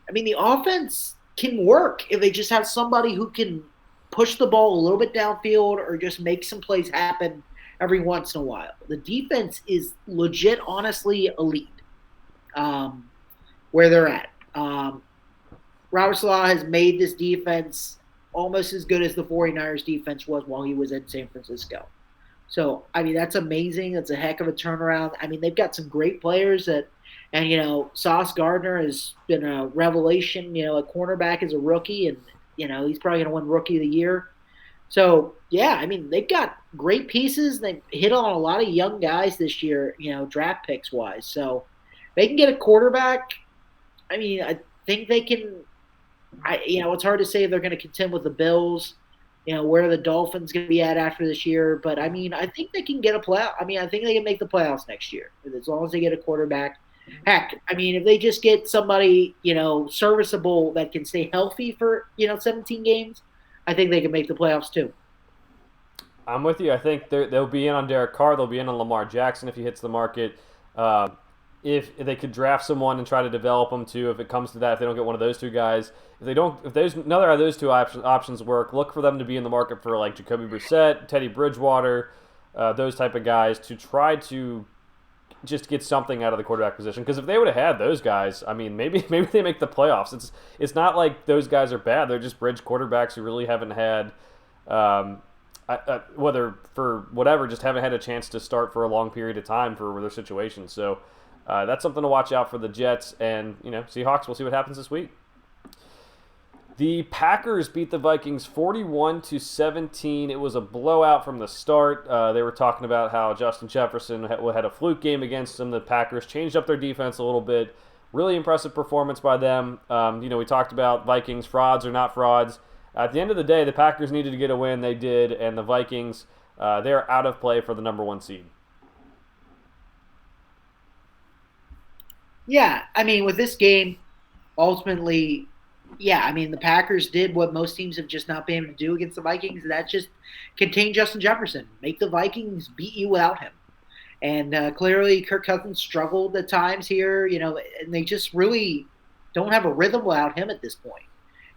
I mean, the offense can work if they just have somebody who can push the ball a little bit downfield or just make some plays happen every once in a while. The defense is legit, honestly, elite where they're at. Robert Salah has made this defense almost as good as the 49ers defense was while he was in San Francisco. So, I mean, that's amazing. That's a heck of a turnaround. I mean, they've got some great players and Sauce Gardner has been a revelation, at cornerback as a rookie, and, he's probably going to win Rookie of the Year. So, yeah, I mean, they've got great pieces. They've hit on a lot of young guys this year, draft picks wise. So, they can get a quarterback. I mean, I think they can. It's hard to say if they're going to contend with the Bills. Where are the Dolphins going to be at after this year? But I mean, I think they can get a playoff. I mean, I think they can make the playoffs next year as long as they get a quarterback. Heck, I mean, if they just get somebody, serviceable that can stay healthy for 17 games, I think they can make the playoffs too. I'm with you. I think they'll be in on Derek Carr. They'll be in on Lamar Jackson if he hits the market. If they could draft someone and try to develop them too, if it comes to that, if they don't get one of those two guys, if there's another of those two options work, look for them to be in the market for like Jacoby Brissett, Teddy Bridgewater, those type of guys to try to just get something out of the quarterback position. Because if they would have had those guys, I mean, maybe they make the playoffs. It's not like those guys are bad. They're just bridge quarterbacks who really haven't had. Whether for whatever, just haven't had a chance to start for a long period of time for their situation. So that's something to watch out for the Jets and Seahawks. We'll see what happens this week. The Packers beat the Vikings 41-17. It was a blowout from the start. They were talking about how Justin Jefferson had a fluke game against them. The Packers changed up their defense a little bit. Really impressive performance by them. We talked about Vikings frauds or not frauds. At the end of the day, the Packers needed to get a win. They did, and the Vikings, they're out of play for the number 1 seed. Yeah, I mean, with this game, ultimately, yeah, I mean, the Packers did what most teams have just not been able to do against the Vikings, and that's just contain Justin Jefferson, make the Vikings beat you without him. And clearly, Kirk Cousins struggled at times here, and they just really don't have a rhythm without him at this point.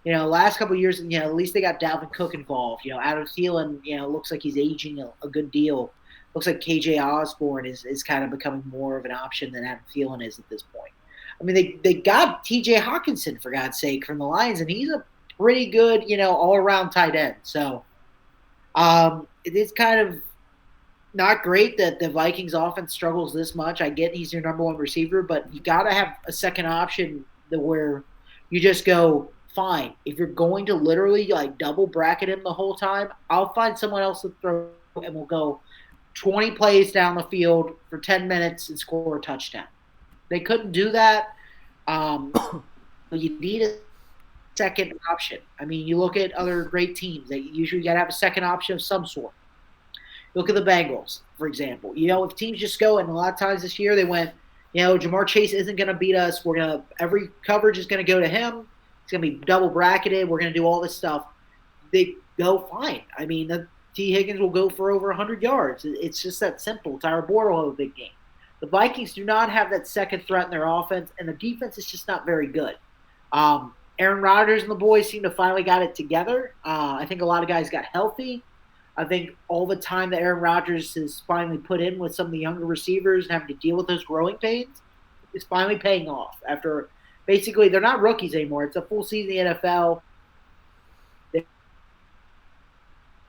Last couple of years, at least they got Dalvin Cook involved. Adam Thielen, looks like he's aging a good deal. Looks like KJ Osborne is kind of becoming more of an option than Adam Thielen is at this point. I mean, they got TJ Hawkinson, for God's sake, from the Lions, and he's a pretty good, all-around tight end. So it is kind of not great that the Vikings offense struggles this much. I get he's your number 1 receiver, but you got to have a second option where you just go, fine. If you're going to literally like double bracket him the whole time, I'll find someone else to throw and we'll go 20 plays down the field for 10 minutes and score a touchdown. They couldn't do that. You need a second option. I mean, you look at other great teams. They usually got to have a second option of some sort. Look at the Bengals, for example. If teams just go, and a lot of times this year they went, Jamar Chase isn't going to beat us. Every coverage is going to go to him. It's going to be double bracketed. We're going to do all this stuff. They go fine. I mean, T. Higgins will go for over 100 yards. It's just that simple. Tyler Boyd will have a big game. The Vikings do not have that second threat in their offense, and the defense is just not very good. Aaron Rodgers and the boys seem to finally got it together. I think a lot of guys got healthy. I think all the time that Aaron Rodgers has finally put in with some of the younger receivers and having to deal with those growing pains is finally paying off. After basically, they're not rookies anymore. It's a full season in the NFL.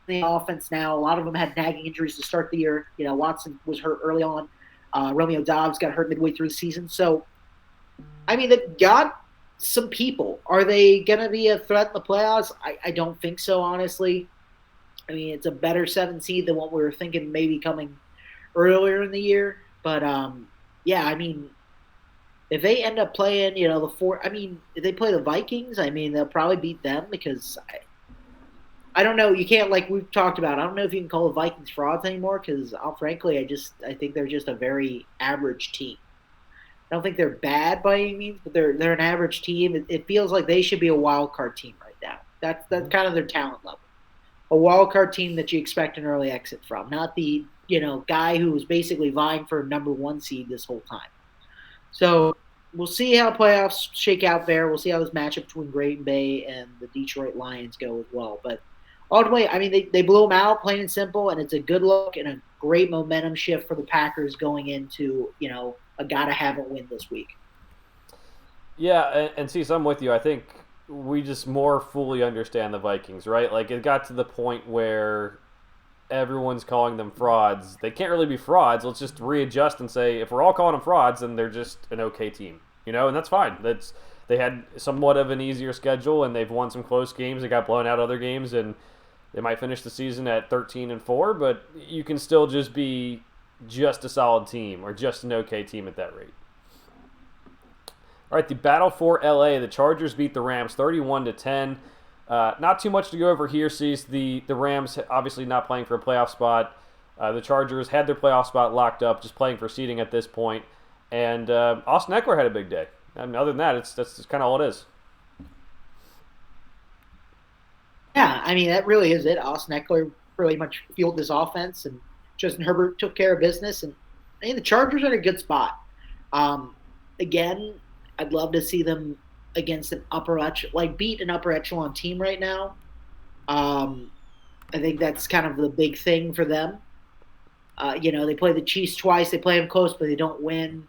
The offense now. A lot of them had nagging injuries to start the year. Watson was hurt early on. Romeo Dobbs got hurt midway through the season. So, I mean, they've got some people. Are they going to be a threat in the playoffs? I don't think so, honestly. I mean, it's a better 7 seed than what we were thinking maybe coming earlier in the year. But, yeah, I mean, if they end up playing, if they play the Vikings, I mean, they'll probably beat them because I don't know. You can't, like we've talked about, I don't know if you can call the Vikings frauds anymore because, frankly, I think they're just a very average team. I don't think they're bad by any means, but they're an average team. It feels like they should be a wild card team right now. That's kind of their talent level. A wild card team that you expect an early exit from, not the guy who was basically vying for a number 1 seed this whole time. So we'll see how playoffs shake out there. We'll see how this matchup between Green Bay and the Detroit Lions go as well. But ultimately, I mean, they blew them out, plain and simple, and it's a good look and a great momentum shift for the Packers going into, a gotta have a win this week. Yeah, and see, so I'm with you. I think we just more fully understand the Vikings, right? Like it got to the point where everyone's calling them frauds. They can't really be frauds. Let's just readjust and say if we're all calling them frauds, then they're just an okay team, and that's fine. They had somewhat of an easier schedule and they've won some close games. They got blown out other games and they might finish the season at 13-4, but you can still just be just a solid team or just an okay team at that rate. All right, the battle for LA. The Chargers beat the Rams 31-10. Not too much to go over here, Cease. The Rams obviously not playing for a playoff spot. The Chargers had their playoff spot locked up, just playing for seeding at this point. And Austin Eckler had a big day. I mean, other than that, that's kind of all it is. Yeah, I mean, that really is it. Austin Eckler pretty much fueled this offense, and Justin Herbert took care of business. And I mean, the Chargers are in a good spot. Again, I'd love to see them against beat an upper echelon team right now. I think that's kind of the big thing for them. They play the Chiefs twice. They play them close, but they don't win.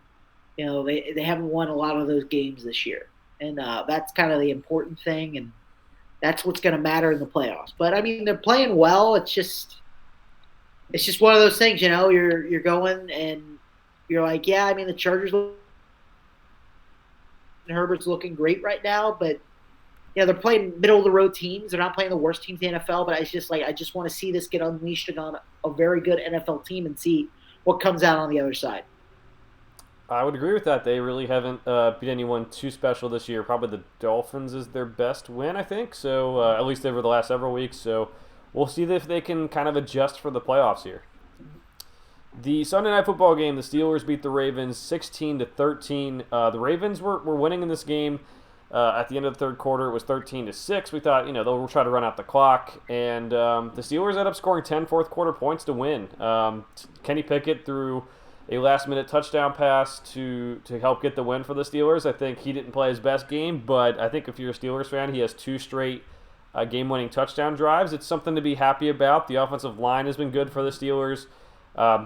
They haven't won a lot of those games this year, and that's kind of the important thing, and that's what's going to matter in the playoffs. But I mean, they're playing well. It's just one of those things. You're going and you're like, yeah. I mean, the Chargers. Herbert's looking great right now, but they're playing middle of the road teams. They're not playing the worst teams in the NFL, but I just want to see this get unleashed on a very good NFL team and see what comes out on the other side. I would agree with that. They really haven't beat anyone too special this year. Probably the Dolphins is their best win, I think. So at least over the last several weeks. So we'll see if they can kind of adjust for the playoffs here. The Sunday Night Football game, the Steelers beat the Ravens 16-13. The Ravens were winning in this game. At the end of the third quarter, it was 13-6. We thought, they'll try to run out the clock. And the Steelers ended up scoring 10 fourth quarter points to win. Kenny Pickett threw a last-minute touchdown pass to help get the win for the Steelers. I think he didn't play his best game, but I think if you're a Steelers fan, he has 2 straight game-winning touchdown drives. It's something to be happy about. The offensive line has been good for the Steelers.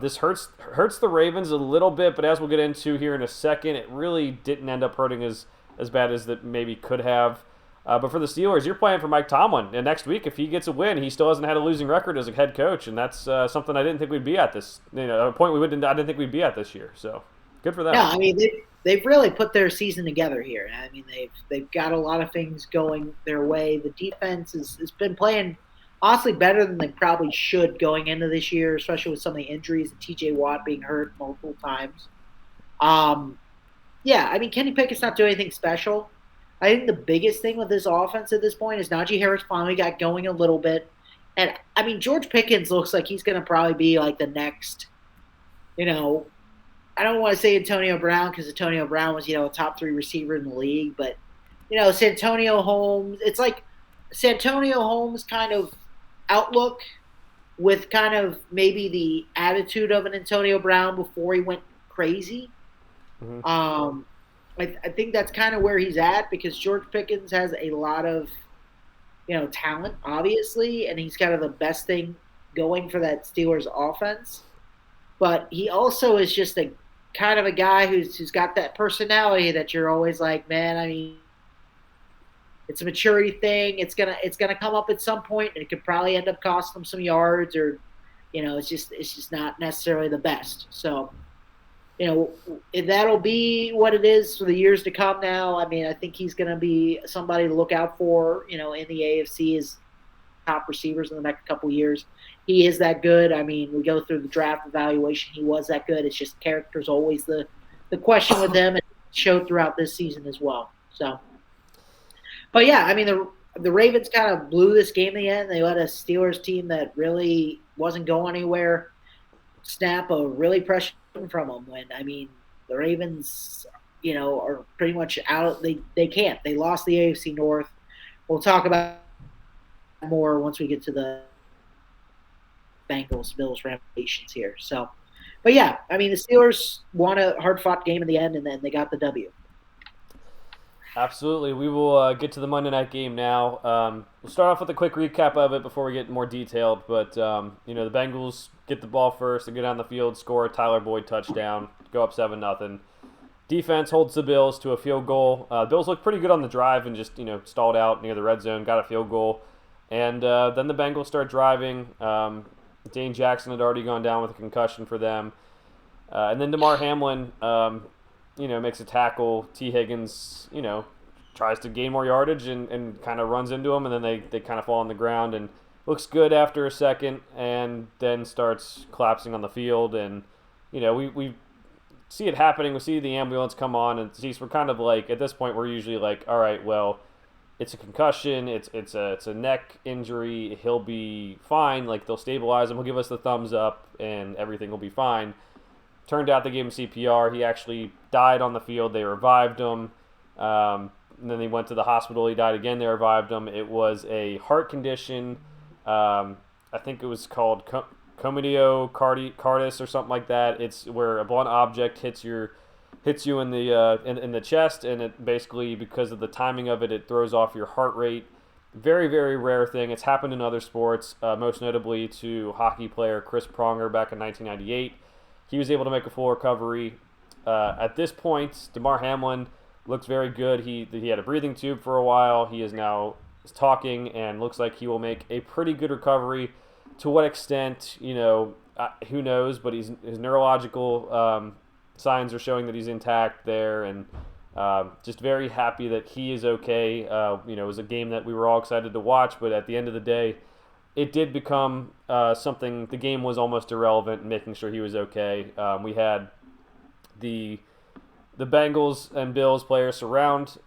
This hurts the Ravens a little bit, but as we'll get into here in a second, it really didn't end up hurting as bad as that maybe could have. But for the Steelers, you're playing for Mike Tomlin, and next week, if he gets a win, he still hasn't had a losing record as a head coach, and that's something I didn't think we'd be at this. A point I didn't think we'd be at this year. So good for them. Yeah, I mean they've really put their season together here. I mean they've got a lot of things going their way. The defense has been playing honestly better than they probably should going into this year, especially with some of the injuries and T.J. Watt being hurt multiple times. Yeah, I mean, Kenny Pickett's not doing anything special. I think the biggest thing with this offense at this point is Najee Harris finally got going a little bit. And, I mean, George Pickens looks like he's going to probably be like the next, I don't want to say Antonio Brown because Antonio Brown was, a top 3 receiver in the league. But, Santonio Holmes, it's like Santonio Holmes kind of outlook with kind of maybe the attitude of an Antonio Brown before he went crazy. Mm-hmm. I think that's kind of where he's at because George Pickens has a lot of, talent, obviously, and he's kind of the best thing going for that Steelers offense. But he also is just a kind of a guy who's got that personality that you're always like, man, I mean, it's a maturity thing. It's gonna come up at some point, and it could probably end up costing them some yards, or it's just not necessarily the best. So, that'll be what it is for the years to come. Now, I mean, I think he's gonna be somebody to look out for. In the AFC as top receivers in the next couple of years. He is that good. I mean, we go through the draft evaluation. He was that good. It's just character's always the question with him, and it showed throughout this season as well. So. But yeah, I mean the Ravens kind of blew this game in the end. They let a Steelers team that really wasn't going anywhere snap a really pressure from them. When I mean the Ravens, are pretty much out. They can't. They lost the AFC North. We'll talk about more once we get to the Bengals, Bills ramifications here. So, but yeah, I mean the Steelers won a hard fought game in the end, and then they got the W. Absolutely. We will get to the Monday night game now. We'll start off with a quick recap of it before we get more detailed. But the Bengals get the ball first, they go down the field, score a Tyler Boyd touchdown, go up 7-0. Defense holds the Bills to a field goal. Bills looked pretty good on the drive and just stalled out near the red zone, got a field goal, and then the Bengals start driving. Dane Jackson had already gone down with a concussion for them, and then Damar Hamlin, makes a tackle. T. Higgins, tries to gain more yardage and kind of runs into him, and then they kind of fall on the ground and looks good after a second, and then starts collapsing on the field. And we see it happening. We see the ambulance come on, and we're kind of like, at this point, we're usually like, all right, well, it's a concussion, it's a neck injury, he'll be fine. Like, they'll stabilize him, he'll give us the thumbs up, and everything will be fine. Turned out they gave him CPR. He actually died on the field. They revived him. And then he went to the hospital. He died again. They revived him. It was a heart condition. I think it was called comediocarditis or something like that. It's where a blunt object hits you in the in the chest, and it basically, because of the timing of it, it throws off your heart rate. Very, very rare thing. It's happened in other sports, most notably to hockey player Chris Pronger back in 1998. He was able to make a full recovery. At this point, Damar Hamlin looks very good. He had a breathing tube for a while. He is now talking and looks like he will make a pretty good recovery. To what extent, who knows? But his neurological signs are showing that he's intact there, and just very happy that he is okay. It was a game that we were all excited to watch, but at the end of the day, it did become something. The game was almost irrelevant in making sure he was okay. We had the Bengals and Bills players surround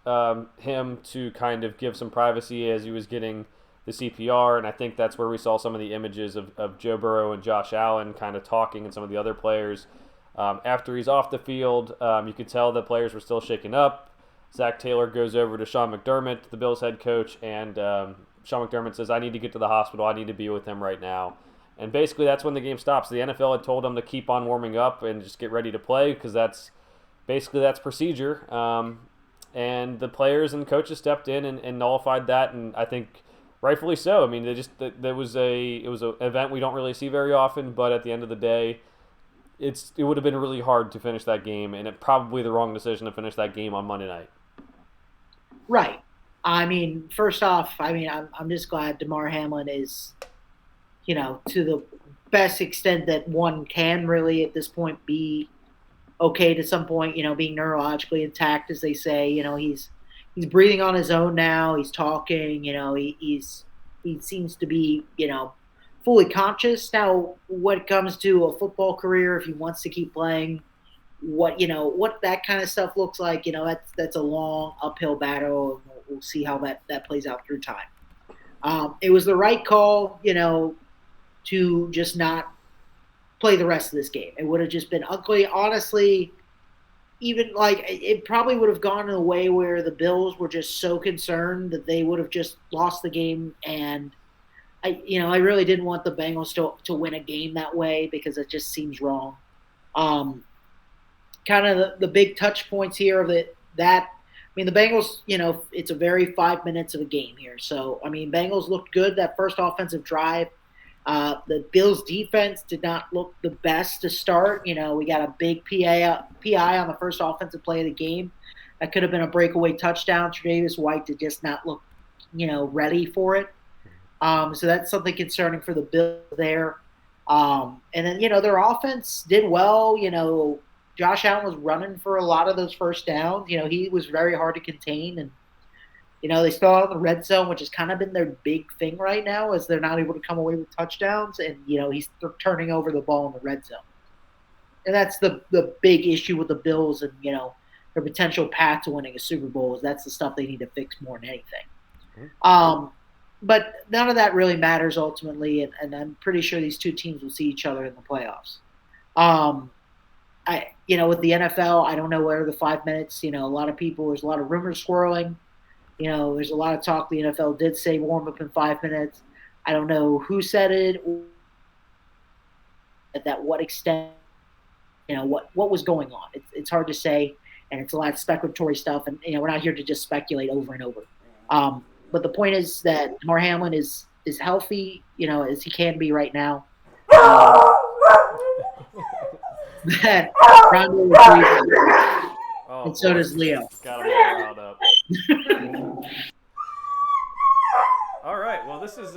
him to kind of give some privacy as he was getting the CPR, and I think that's where we saw some of the images of Joe Burrow and Josh Allen kind of talking, and some of the other players. After he's off the field, you could tell the players were still shaken up. Zach Taylor goes over to Sean McDermott, the Bills head coach, and Sean McDermott says, I need to get to the hospital. I need to be with him right now. And basically that's when the game stops. The NFL had told him to keep on warming up and just get ready to play, because that's procedure. And the players and coaches stepped in and nullified that, and I think rightfully so. I mean, it was an event we don't really see very often, but at the end of the day, it would have been really hard to finish that game, and it probably the wrong decision to finish that game on Monday night. Right. I mean, first off, I'm just glad Damar Hamlin is, to the best extent that one can really at this point be okay to some point, being neurologically intact, as they say. He's breathing on his own now. He's talking. He seems to be, fully conscious. Now, when it comes to a football career, if he wants to keep playing, what that kind of stuff looks like, that's a long uphill battle, and we'll see how that plays out through time. It was the right call, to just not play the rest of this game. It would have just been ugly. Honestly, even like it probably would have gone in a way where the Bills were just so concerned that they would have just lost the game. And I really didn't want the Bengals to win a game that way, because it just seems wrong. Kind of the big touch points here of it, the Bengals, it's a very 5 minutes of a game here. So, Bengals looked good that first offensive drive. The Bills defense did not look the best to start. We got a big PI on the first offensive play of the game. That could have been a breakaway touchdown. Tre'Davious White did just not look, ready for it. So that's something concerning for the Bills there. And then, their offense did well. Josh Allen was running for a lot of those first downs. He was very hard to contain, and they still out in the red zone, which has kind of been their big thing right now, is they're not able to come away with touchdowns, and he's turning over the ball in the red zone. And that's the big issue with the Bills, and their potential path to winning a Super Bowl is that's the stuff they need to fix more than anything. But none of that really matters ultimately, and I'm pretty sure these two teams will see each other in the playoffs. With the NFL, I don't know where the 5 minutes. A lot of people, there's a lot of rumors swirling. There's a lot of talk. The NFL did say warm up in 5 minutes. I don't know who said it, at what extent, what was going on. It's hard to say. and it's a lot of speculatory stuff. And we're not here to just speculate over and over. But the point is that Damar Hamlin is healthy, as he can be right now. That Rondo agrees, and so does Leo. Got him all riled up. All right. Well, this is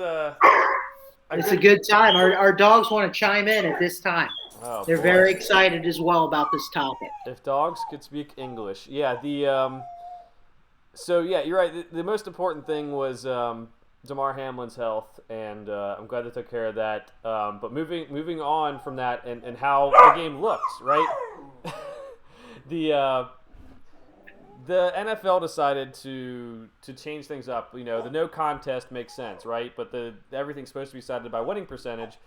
it's a good time. Our dogs want to chime in at this time. Oh, they're very excited as well about this topic. If dogs could speak English, yeah. So yeah, you're right. The most important thing was Damar Hamlin's health, and I'm glad they took care of that. But moving on from that, and how the game looks, right? The NFL decided to change things up. The no contest makes sense, right? But everything's supposed to be decided by winning percentage.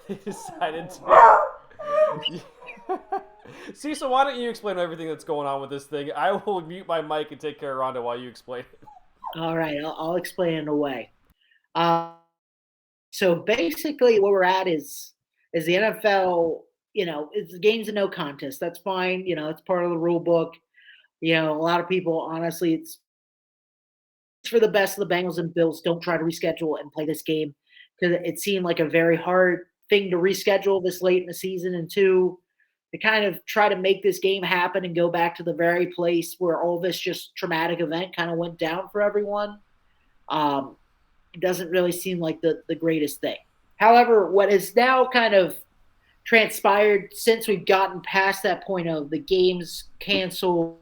They decided to. Cecil, why don't you explain everything that's going on with this thing? I will mute my mic and take care of Rhonda while you explain it. All right, I'll explain it away. So basically, what we're at is the NFL. It's games of no contest. That's fine. It's part of the rule book. A lot of people, honestly, it's for the best of the Bengals and Bills. Don't try to reschedule and play this game because it seemed like a very hard thing to reschedule this late in the season, and two, to kind of try to make this game happen and go back to the very place where all this just traumatic event kind of went down for everyone. It doesn't really seem like the greatest thing. However, what has now kind of transpired since we've gotten past that point of the games canceled,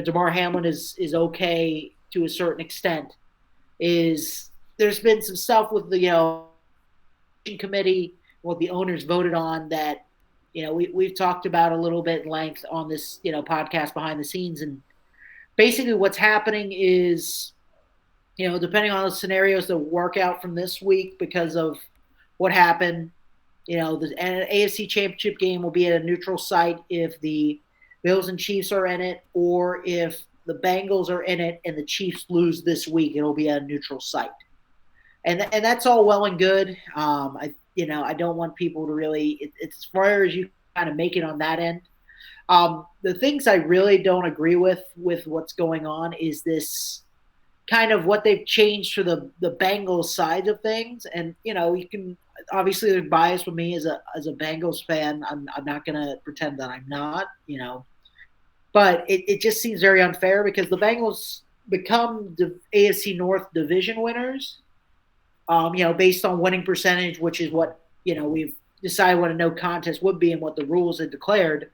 Damar Hamlin is okay to a certain extent, is there's been some stuff with the committee, what the owners voted on that we've talked about a little bit in length on this podcast behind the scenes. And basically what's happening is depending on the scenarios that work out from this week because of what happened, the AFC Championship game will be at a neutral site if the Bills and Chiefs are in it, or if the Bengals are in it and the Chiefs lose this week, it'll be at a neutral site. And that's all well and good. I don't want people to really it's as far as you kind of make it on that end. The things I really don't agree with what's going on is this kind of what they've changed for the Bengals side of things. And you can obviously there's bias with me as a Bengals fan. I'm not gonna pretend that I'm not, but it just seems very unfair because the Bengals become the AFC North division winners. Based on winning percentage, which is what, we've decided what a no contest would be and what the rules had declared.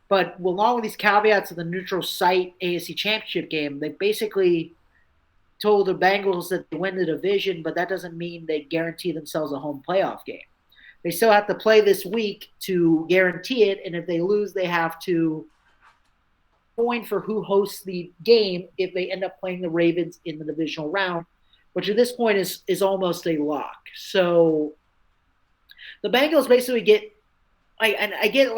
But along with these caveats of the neutral site AFC Championship game, they basically told the Bengals that they win the division, but that doesn't mean they guarantee themselves a home playoff game. They still have to play this week to guarantee it, and if they lose, they have to point for who hosts the game if they end up playing the Ravens in the divisional round, which at this point is almost a lock. So the Bengals basically get I get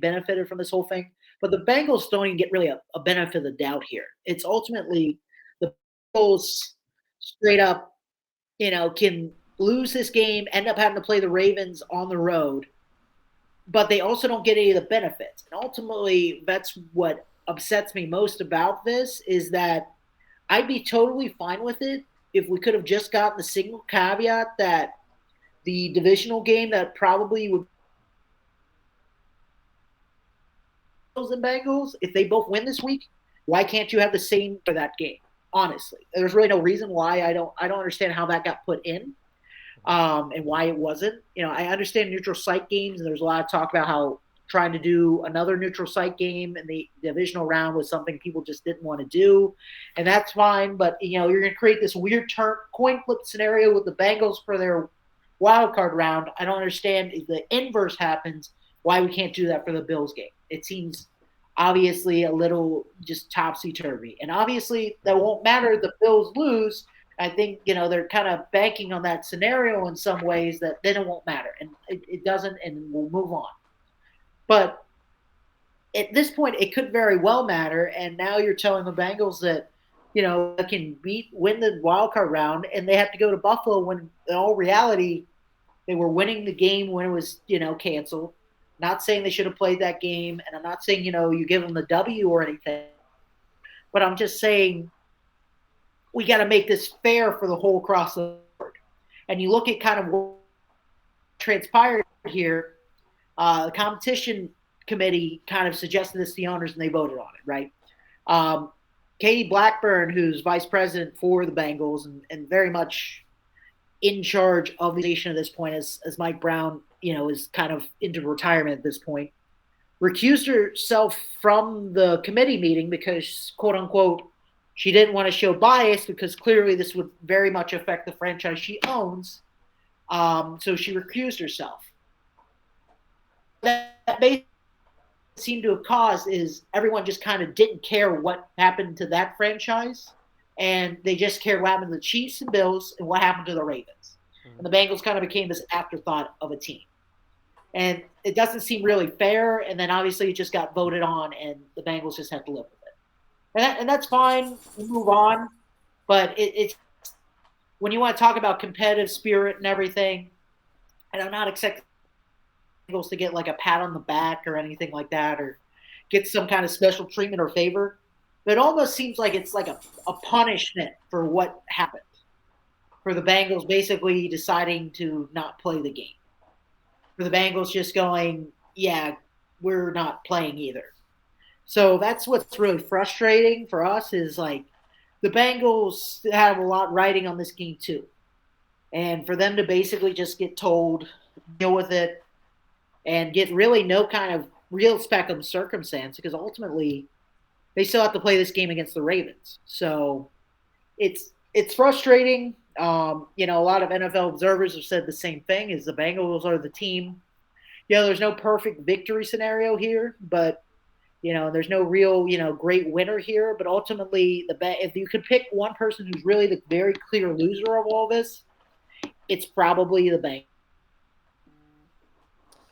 benefited from this whole thing, but the Bengals don't even get really a benefit of the doubt here. It's ultimately the Bengals straight up, can lose this game, end up having to play the Ravens on the road, but they also don't get any of the benefits. And ultimately, that's what upsets me most about this is that I'd be totally fine with it if we could have just gotten the single caveat that the divisional game that probably would and Bengals, if they both win this week, why can't you have the same for that game? Honestly, there's really no reason why. I don't understand how that got put in, and why it wasn't. I understand neutral site games, and there's a lot of talk about how trying to do another neutral site game in the divisional round was something people just didn't want to do, and that's fine. But you're going to create this weird coin flip scenario with the Bengals for their wild card round. I don't understand if the inverse happens, why we can't do that for the Bills game. It seems obviously a little just topsy-turvy. And obviously that won't matter if the Bills lose. I think, they're kind of banking on that scenario in some ways that then it won't matter. And it doesn't, and we'll move on. But at this point, it could very well matter. And now you're telling the Bengals that, they can win the wild card round, and they have to go to Buffalo when in all reality, They were winning the game when it was, canceled. Not saying they should have played that game, and I'm not saying, you give them the W or anything, but I'm just saying we got to make this fair for the whole cross the board. And you look at kind of what transpired here. The competition committee kind of suggested this to the owners, and they voted on it, right? Katie Blackburn, who's vice president for the Bengals and very much in charge of the organization at this point, as Mike Brown, is kind of into retirement at this point, recused herself from the committee meeting because, quote unquote, she didn't want to show bias because clearly this would very much affect the franchise she owns. So she recused herself. That basically seemed to have caused is everyone just kind of didn't care what happened to that franchise, and they just cared what happened to the Chiefs and Bills and what happened to the Ravens. And the Bengals kind of became this afterthought of a team. And it doesn't seem really fair, and then obviously it just got voted on, and the Bengals just had to live with it. And that's fine. We move on. But it's when you want to talk about competitive spirit and everything, and I'm not expecting Bengals to get like a pat on the back or anything like that, or get some kind of special treatment or favor. But it almost seems like it's like a punishment for what happened, for the Bengals basically deciding to not play the game. For the Bengals just going, yeah, we're not playing either. So that's what's really frustrating for us is like the Bengals have a lot riding on this game too. And for them to basically just get told, deal with it, and get really no kind of real spec of circumstance because ultimately they still have to play this game against the Ravens. So it's frustrating. A lot of NFL observers have said the same thing: is the Bengals are the team. There's no perfect victory scenario here, but there's no real great winner here. But ultimately, if you could pick one person who's really the very clear loser of all this, it's probably the Bengals.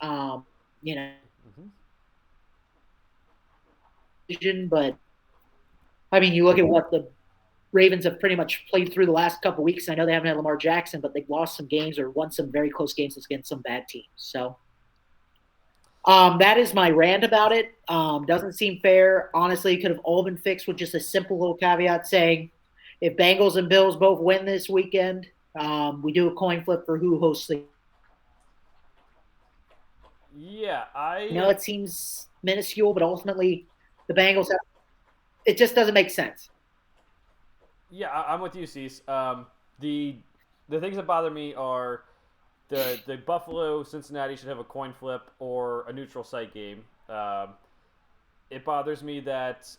Um, you know, but I mean, you look at what the Ravens have pretty much played through the last couple of weeks. I know they haven't had Lamar Jackson, but they've lost some games or won some very close games against some bad teams. So that is my rant about it. Doesn't seem fair. Honestly, it could have all been fixed with just a simple little caveat saying if Bengals and Bills both win this weekend, we do a coin flip for who hosts the. Yeah, It seems minuscule, but ultimately the Bengals have. It just doesn't make sense. Yeah, I'm with you, Cease. The things that bother me are the Buffalo Cincinnati should have a coin flip or a neutral site game. It bothers me that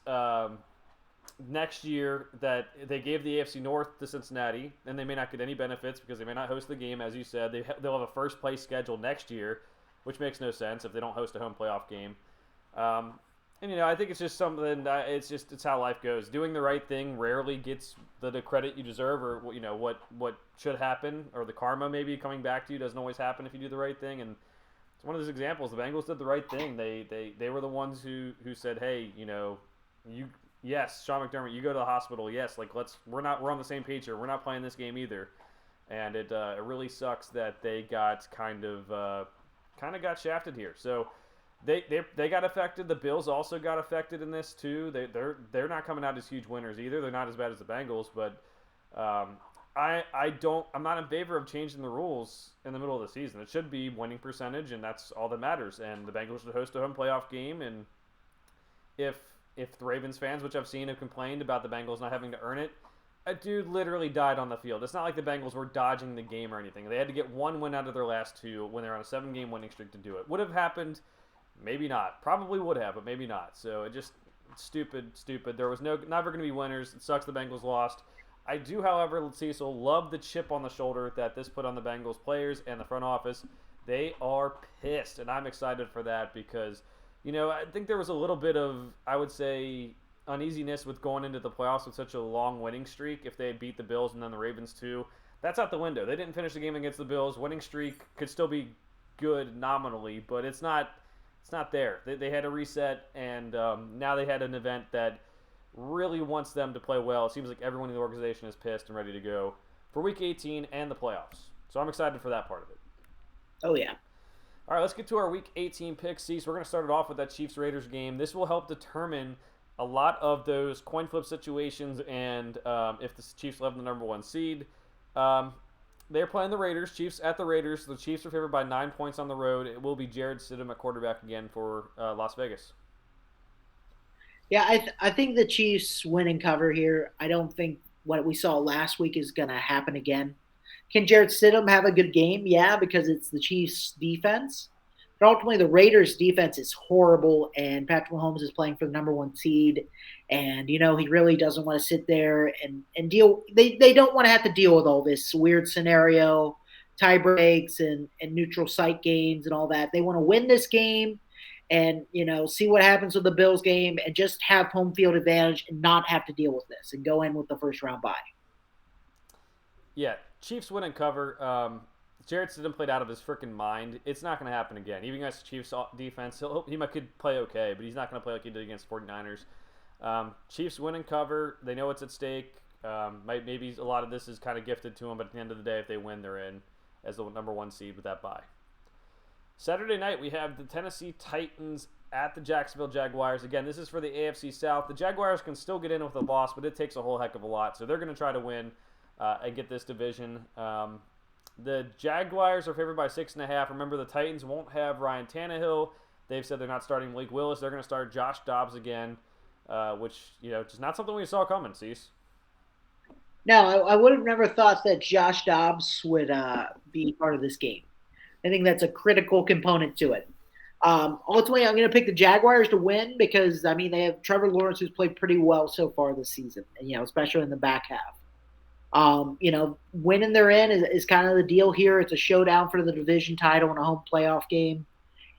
next year that they gave the AFC North to Cincinnati, and they may not get any benefits because they may not host the game, as you said. They'll have a first place schedule next year, which makes no sense if they don't host a home playoff game. And I think it's just something that it's how life goes. Doing the right thing rarely gets the credit you deserve, or what should happen, or the karma maybe coming back to you doesn't always happen if you do the right thing. And it's one of those examples. The Bengals did the right thing. They were the ones who said, hey, yes, Sean McDermott, you go to the hospital. Yes, we're on the same page here. We're not playing this game either. And it really sucks that they got kind of got shafted here. So. They got affected. The Bills also got affected in this too. They're not coming out as huge winners either. They're not as bad as the Bengals, but I'm not in favor of changing the rules in the middle of the season. It should be winning percentage, and that's all that matters. And the Bengals should host a home playoff game. And if the Ravens fans, which I've seen, have complained about the Bengals not having to earn it, a dude literally died on the field. It's not like the Bengals were dodging the game or anything. They had to get one win out of their last two when they're on a 7-game winning streak to do it. Would have happened. Maybe not. Probably would have, but maybe not. So it's stupid. There was never going to be winners. It sucks the Bengals lost. I do, however, Cecil, love the chip on the shoulder that this put on the Bengals players and the front office. They are pissed, and I'm excited for that because, I think there was a little bit of, I would say, uneasiness with going into the playoffs with such a long winning streak. If they had beat the Bills and then the Ravens too, that's out the window. They didn't finish the game against the Bills. Winning streak could still be good nominally, but it's not there. They had a reset, and now they had an event that really wants them to play well. It seems like everyone in the organization is pissed and ready to go for Week 18 and the playoffs. So I'm excited for that part of it. Oh yeah. All right, let's get to our Week 18 picks. See, so we're going to start it off with that Chiefs Raiders game. This will help determine a lot of those coin flip situations and if the Chiefs love the number one seed. Um, they're playing the Raiders. Chiefs at the Raiders. The Chiefs are favored by 9 points on the road. It will be Jared Stidham at quarterback again for Las Vegas. Yeah, I think the Chiefs win and cover here. I don't think what we saw last week is going to happen again. Can Jared Stidham have a good game? Yeah, because it's the Chiefs' defense. But ultimately, the Raiders' defense is horrible, and Patrick Mahomes is playing for the number one seed. And, he really doesn't want to sit there and deal. They don't want to have to deal with all this weird scenario, tie breaks, and neutral site games and all that. They want to win this game and, see what happens with the Bills game and just have home field advantage and not have to deal with this and go in with the first round bye. Yeah, Chiefs win and cover. Jared Stidham played out of his freaking mind. It's not going to happen again. Even against the Chiefs defense, could play okay, but he's not going to play like he did against 49ers. Chiefs win and cover. They know it's at stake. Maybe a lot of this is kind of gifted to them, but at the end of the day, if they win, they're in as the number one seed with that bye. Saturday night, we have the Tennessee Titans at the Jacksonville Jaguars. Again, this is for the AFC South. The Jaguars can still get in with a loss, but it takes a whole heck of a lot. So they're going to try to win and get this division. The Jaguars are favored by 6.5. Remember, the Titans won't have Ryan Tannehill. They've said they're not starting Malik Willis. They're going to start Josh Dobbs again, which, just not something we saw coming, Cease. No, I would have never thought that Josh Dobbs would be part of this game. I think that's a critical component to it. Ultimately, I'm going to pick the Jaguars to win because, they have Trevor Lawrence, who's played pretty well so far this season, especially in the back half. Winning they're in is kind of the deal here. It's a showdown for the division title in a home playoff game.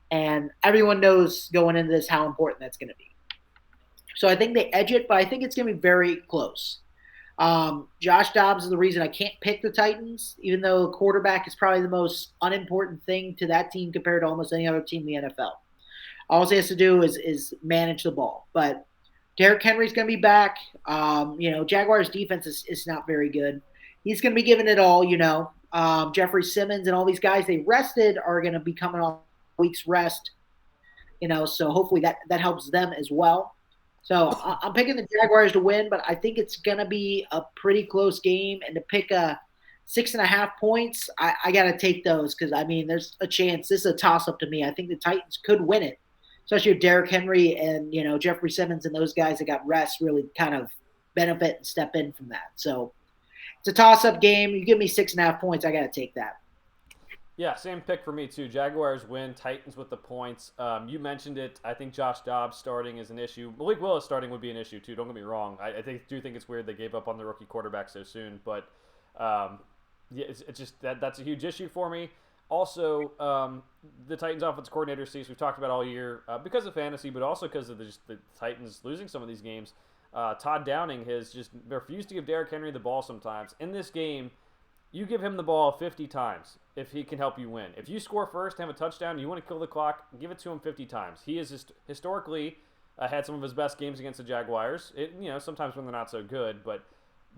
And everyone knows going into this how important that's going to be. So I think they edge it, but I think it's going to be very close. Josh Dobbs is the reason I can't pick the Titans, even though quarterback is probably the most unimportant thing to that team compared to almost any other team in the NFL. All he has to do is manage the ball. But Derrick Henry's going to be back. Jaguars defense is not very good. He's going to be giving it all, Jeffrey Simmons and all these guys they rested are going to be coming off a week's rest, so hopefully that helps them as well. So I'm picking the Jaguars to win, but I think it's going to be a pretty close game. And to pick a 6.5 points, I got to take those because, there's a chance. This is a toss-up to me. I think the Titans could win it, especially if Derrick Henry and, Jeffrey Simmons and those guys that got rest really kind of benefit and step in from that. So it's a toss-up game. You give me 6.5 points, I got to take that. Yeah, same pick for me too. Jaguars win, Titans with the points. You mentioned it. I think Josh Dobbs starting is an issue. Malik Willis starting would be an issue too. Don't get me wrong. I do think it's weird they gave up on the rookie quarterback so soon, but it's just that's a huge issue for me. Also, the Titans offensive coordinator, Steve, we've talked about all year because of fantasy, but also because of the Titans losing some of these games. Todd Downing has just refused to give Derrick Henry the ball sometimes. In this game, you give him the ball 50 times if he can help you win. If you score first, have a touchdown, you want to kill the clock, give it to him 50 times. He has historically had some of his best games against the Jaguars. Sometimes when they're not so good, but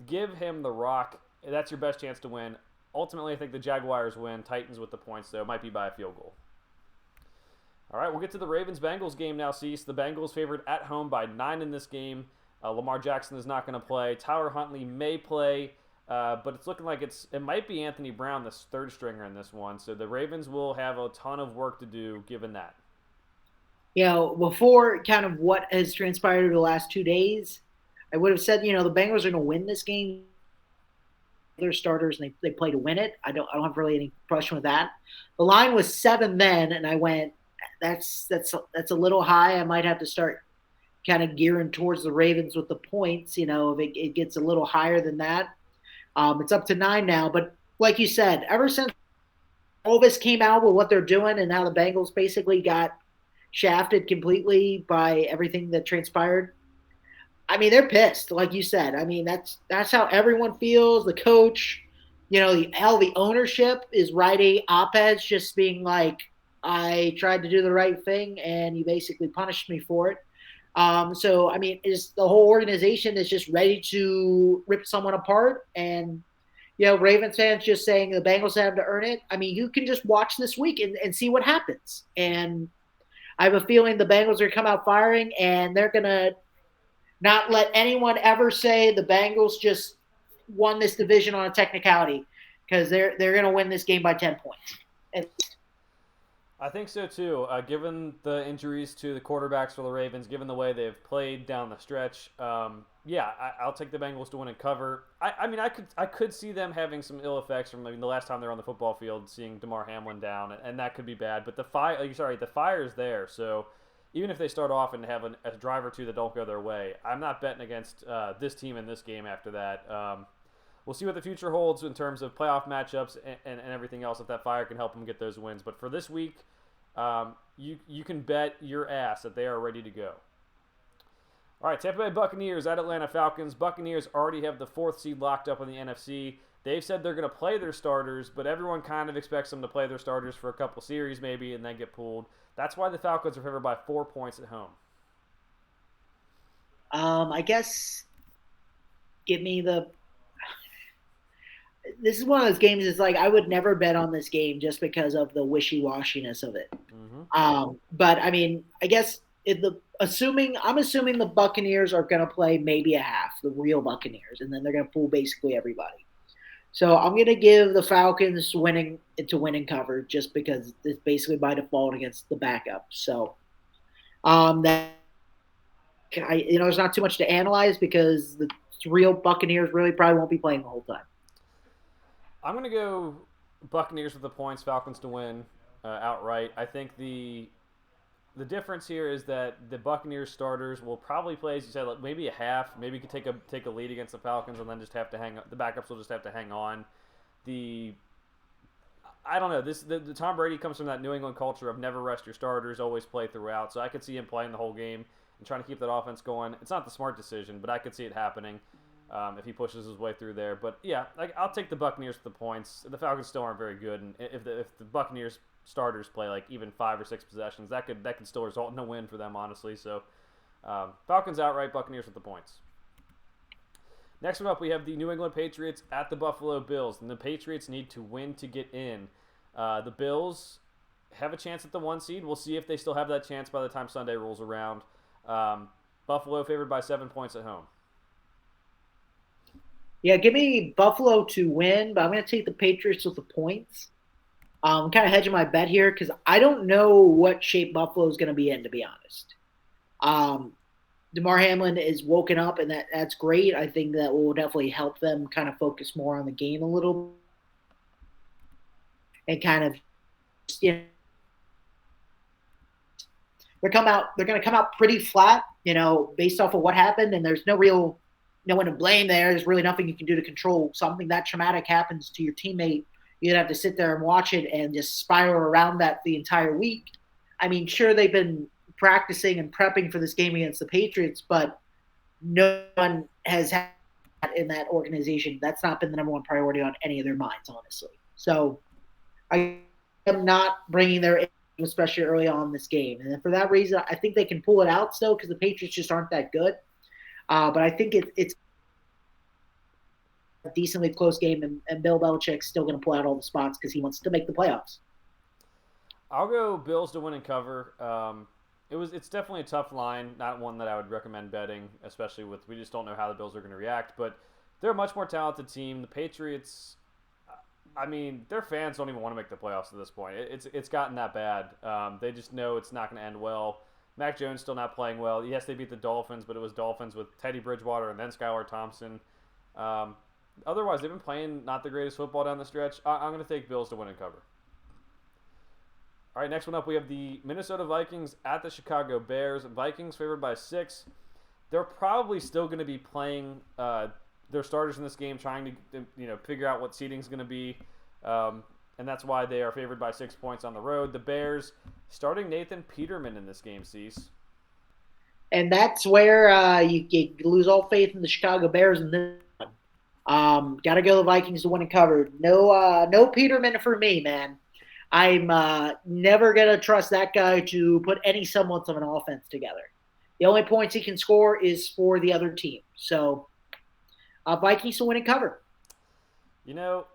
give him the rock. That's your best chance to win. Ultimately, I think the Jaguars win. Titans with the points, though. Might be by a field goal. All right, we'll get to the Ravens-Bengals game now, Cease. The Bengals favored at home by 9 in this game. Lamar Jackson is not going to play. Tyler Huntley may play. But it's looking like it might be Anthony Brown, the third stringer in this one. So the Ravens will have a ton of work to do given that. Before kind of what has transpired over the last 2 days, I would have said, the Bengals are going to win this game. Their starters and they play to win it. I don't have really any question with that. The line was 7 then, and I went, that's a little high. I might have to start kind of gearing towards the Ravens with the points. If it gets a little higher than that. It's up to 9 now, but like you said, ever since all this came out with what they're doing and how the Bengals basically got shafted completely by everything that transpired, they're pissed, like you said. That's how everyone feels. The coach, the ownership is writing op-eds just being like, I tried to do the right thing and you basically punished me for it. Is the whole organization is just ready to rip someone apart. And, Ravens fans just saying the Bengals have to earn it. I mean, you can just watch this week and see what happens. And I have a feeling the Bengals are going to come out firing, and they're going to not let anyone ever say the Bengals just won this division on a technicality, because they're going to win this game by 10 points. And I think so too. Given the injuries to the quarterbacks for the Ravens, given the way they've played down the stretch, yeah, I'll take the Bengals to win and cover. I mean, I could see them having some ill effects from, I mean, the last time they were on the football field, seeing Damar Hamlin down, and that could be bad. But the fire's there. So even if they start off and have a drive or two that don't go their way, I'm not betting against this team in this game after that. We'll see what the future holds in terms of playoff matchups and everything else, if that fire can help them get those wins. But for this week, you can bet your ass that they are ready to go. All right, Tampa Bay Buccaneers at Atlanta Falcons. Buccaneers already have the 4th seed locked up in the NFC. They've said they're going to play their starters, but everyone kind of expects them to play their starters for a couple series maybe and then get pulled. That's why the Falcons are favored by 4 points at home. I guess give me the this is one of those games. It's like I would never bet on this game just because of the wishy-washiness of it. But I mean, I guess I'm assuming the Buccaneers are going to play maybe a half, the real Buccaneers, and then they're going to pull basically everybody. So I'm going to give the Falcons winning cover just because it's basically by default against the backup. So that there's not too much to analyze because the real Buccaneers really probably won't be playing the whole time. I'm going to go Buccaneers with the points, Falcons to win outright. I think the difference here is that the Buccaneers starters will probably play, as you said, like maybe a half. Maybe you could take a lead against the Falcons and then just have to the backups will just have to hang on. I don't know. The Tom Brady comes from that New England culture of never rest your starters, always play throughout. So I could see him playing the whole game and trying to keep that offense going. It's not the smart decision, but I could see it happening. If he pushes his way through there. But yeah, I'll take the Buccaneers for the points. The Falcons still aren't very good, and if the Buccaneers starters play like even 5 or 6 possessions, that could still result in a win for them, honestly. So Falcons outright, Buccaneers with the points. Next one up, we have the New England Patriots at the Buffalo Bills, and the Patriots need to win to get in. The Bills have a chance at the 1 seed. We'll see if they still have that chance by the time Sunday rolls around. Buffalo favored by 7 points at home. Yeah, give me Buffalo to win, but I'm going to take the Patriots with the points. I'm kind of hedging my bet here because I don't know what shape Buffalo is going to be in, to be honest. Damar Hamlin is woken up, and that's great. I think that will definitely help them kind of focus more on the game a little and kind of, they're going to come out pretty flat, based off of what happened, and there's no one to blame there. There's really nothing you can do to control something that traumatic happens to your teammate. You'd have to sit there and watch it and just spiral around that the entire week. I mean, sure, they've been practicing and prepping for this game against the Patriots, but no one has had in that organization. That's not been the number one priority on any of their minds, honestly. So I am not bringing their in, especially early on in this game. And for that reason, I think they can pull it out still because the Patriots just aren't that good. But I think it's a decently close game, and Bill Belichick's still going to pull out all the spots because he wants to make the playoffs. I'll go Bills to win and cover. It's definitely a tough line, not one that I would recommend betting, especially we just don't know how the Bills are going to react. But they're a much more talented team. The Patriots, I mean, their fans don't even want to make the playoffs at this point. It's gotten that bad. They just know it's not going to end well. Mac Jones still not playing well. Yes, they beat the Dolphins, but it was Dolphins with Teddy Bridgewater and then Skylar Thompson. Otherwise, they've been playing not the greatest football down the stretch. I'm going to take Bills to win and cover. All right, next one up, we have the Minnesota Vikings at the Chicago Bears. Vikings favored by 6. They're probably still going to be playing their starters in this game, trying to figure out what seeding is going to be. And that's why they are favored by 6 points on the road. The Bears starting Nathan Peterman in this game, Cease. And that's where you lose all faith in the Chicago Bears in this one. Got to go the Vikings to win and cover. No Peterman for me, man. I'm never going to trust that guy to put any semblance of an offense together. The only points he can score is for the other team. So Vikings to win and cover. You know,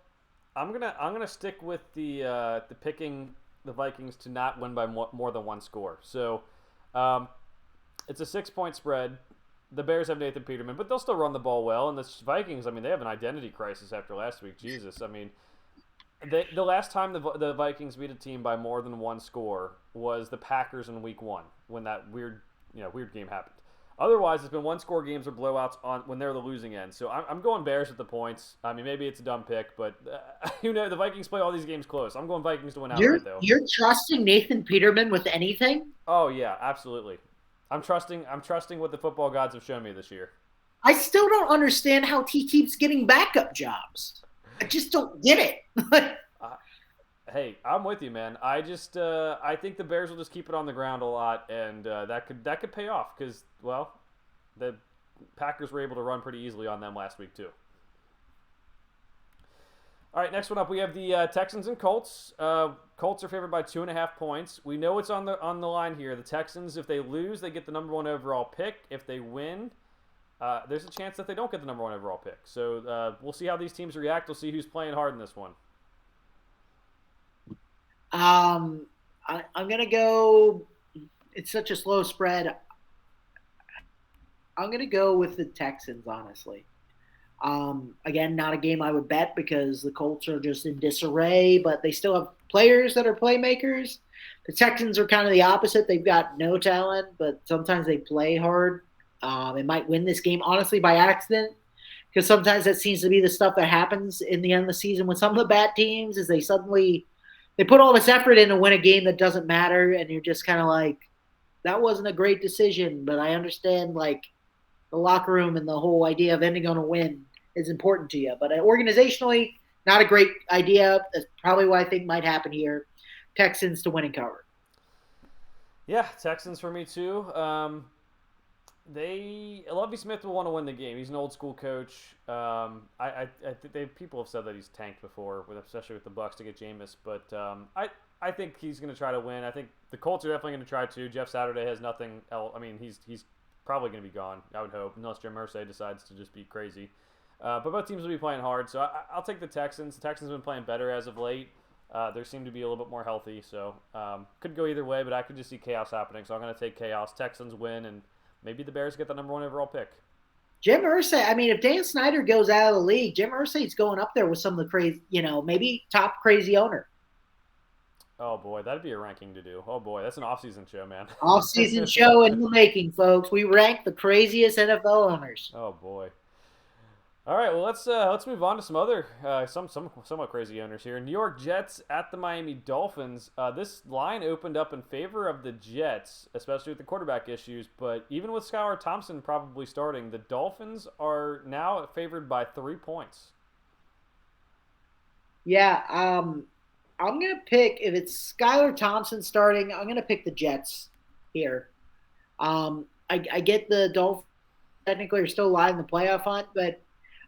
I'm gonna stick with the picking the Vikings to not win by more than one score. So, um, it's a 6 point spread. The Bears have Nathan Peterman, but they'll still run the ball well. And the Vikings, I mean, they have an identity crisis after last week. Jesus, I mean, the last time the Vikings beat a team by more than one score was the Packers in Week 1 when that weird game happened. Otherwise, it's been one score games or blowouts on when they're the losing end. So I'm going Bears with the points. I mean, maybe it's a dumb pick, but the Vikings play all these games close. I'm going Vikings to win You're outright though. you're trusting Nathan Peterman with anything? Oh yeah, absolutely. I'm trusting what the football gods have shown me this year. I still don't understand how he keeps getting backup jobs. I just don't get it. Uh, Hey, I'm with you, man. I think the Bears will just keep it on the ground a lot, and that could pay off because the Packers were able to run pretty easily on them last week too. All right, next one up, we have the Texans and Colts. Colts are favored by 2.5 points. We know it's on the line here. The Texans, if they lose, they get the number one overall pick. If they win, there's a chance that they don't get the number one overall pick. So we'll see how these teams react. We'll see who's playing hard in this one. I'm gonna go. It's such a slow spread. I'm gonna go with the Texans, honestly. Again, not a game I would bet because the Colts are just in disarray, but they still have players that are playmakers. The Texans are kind of the opposite. They've got no talent, but sometimes they play hard. They might win this game, honestly, by accident because sometimes that seems to be the stuff that happens in the end of the season with some of the bad teams is they put all this effort in to win a game that doesn't matter, and you're just kind of like, that wasn't a great decision, but I understand like the locker room and the whole idea of ending on a win is important to you. But organizationally, not a great idea. That's probably what I think might happen here. Texans to win and cover. Yeah, Texans for me too. Lovie Smith will want to win the game. He's an old school coach. I think people have said that he's tanked before, especially with the Bucks to get Jameis. But I think he's going to try to win. I think the Colts are definitely going to try to. Jeff Saturday has nothing else. I mean, he's probably going to be gone. I would hope, unless Jim Irsay decides to just be crazy. But both teams will be playing hard, so I'll take the Texans. The Texans have been playing better as of late. They seem to be a little bit more healthy, so could go either way. But I could just see chaos happening, so I'm going to take chaos. Texans win, and maybe the Bears get the number one overall pick. Jim Irsay, I mean, if Dan Snyder goes out of the league, Jim Irsay's going up there with some of the crazy, maybe top crazy owner. Oh boy, that'd be a ranking to do. Oh boy, that's an off-season show, man. Off-season show in the making, folks. We rank the craziest NFL owners. Oh boy. All right, well let's move on to some other some somewhat crazy owners here. New York Jets at the Miami Dolphins. This line opened up in favor of the Jets, especially with the quarterback issues. But even with Skylar Thompson probably starting, the Dolphins are now favored by 3 points. Yeah, I'm gonna pick if it's Skylar Thompson starting. I'm gonna pick the Jets here. I get the Dolphins technically are still alive in the playoff hunt, but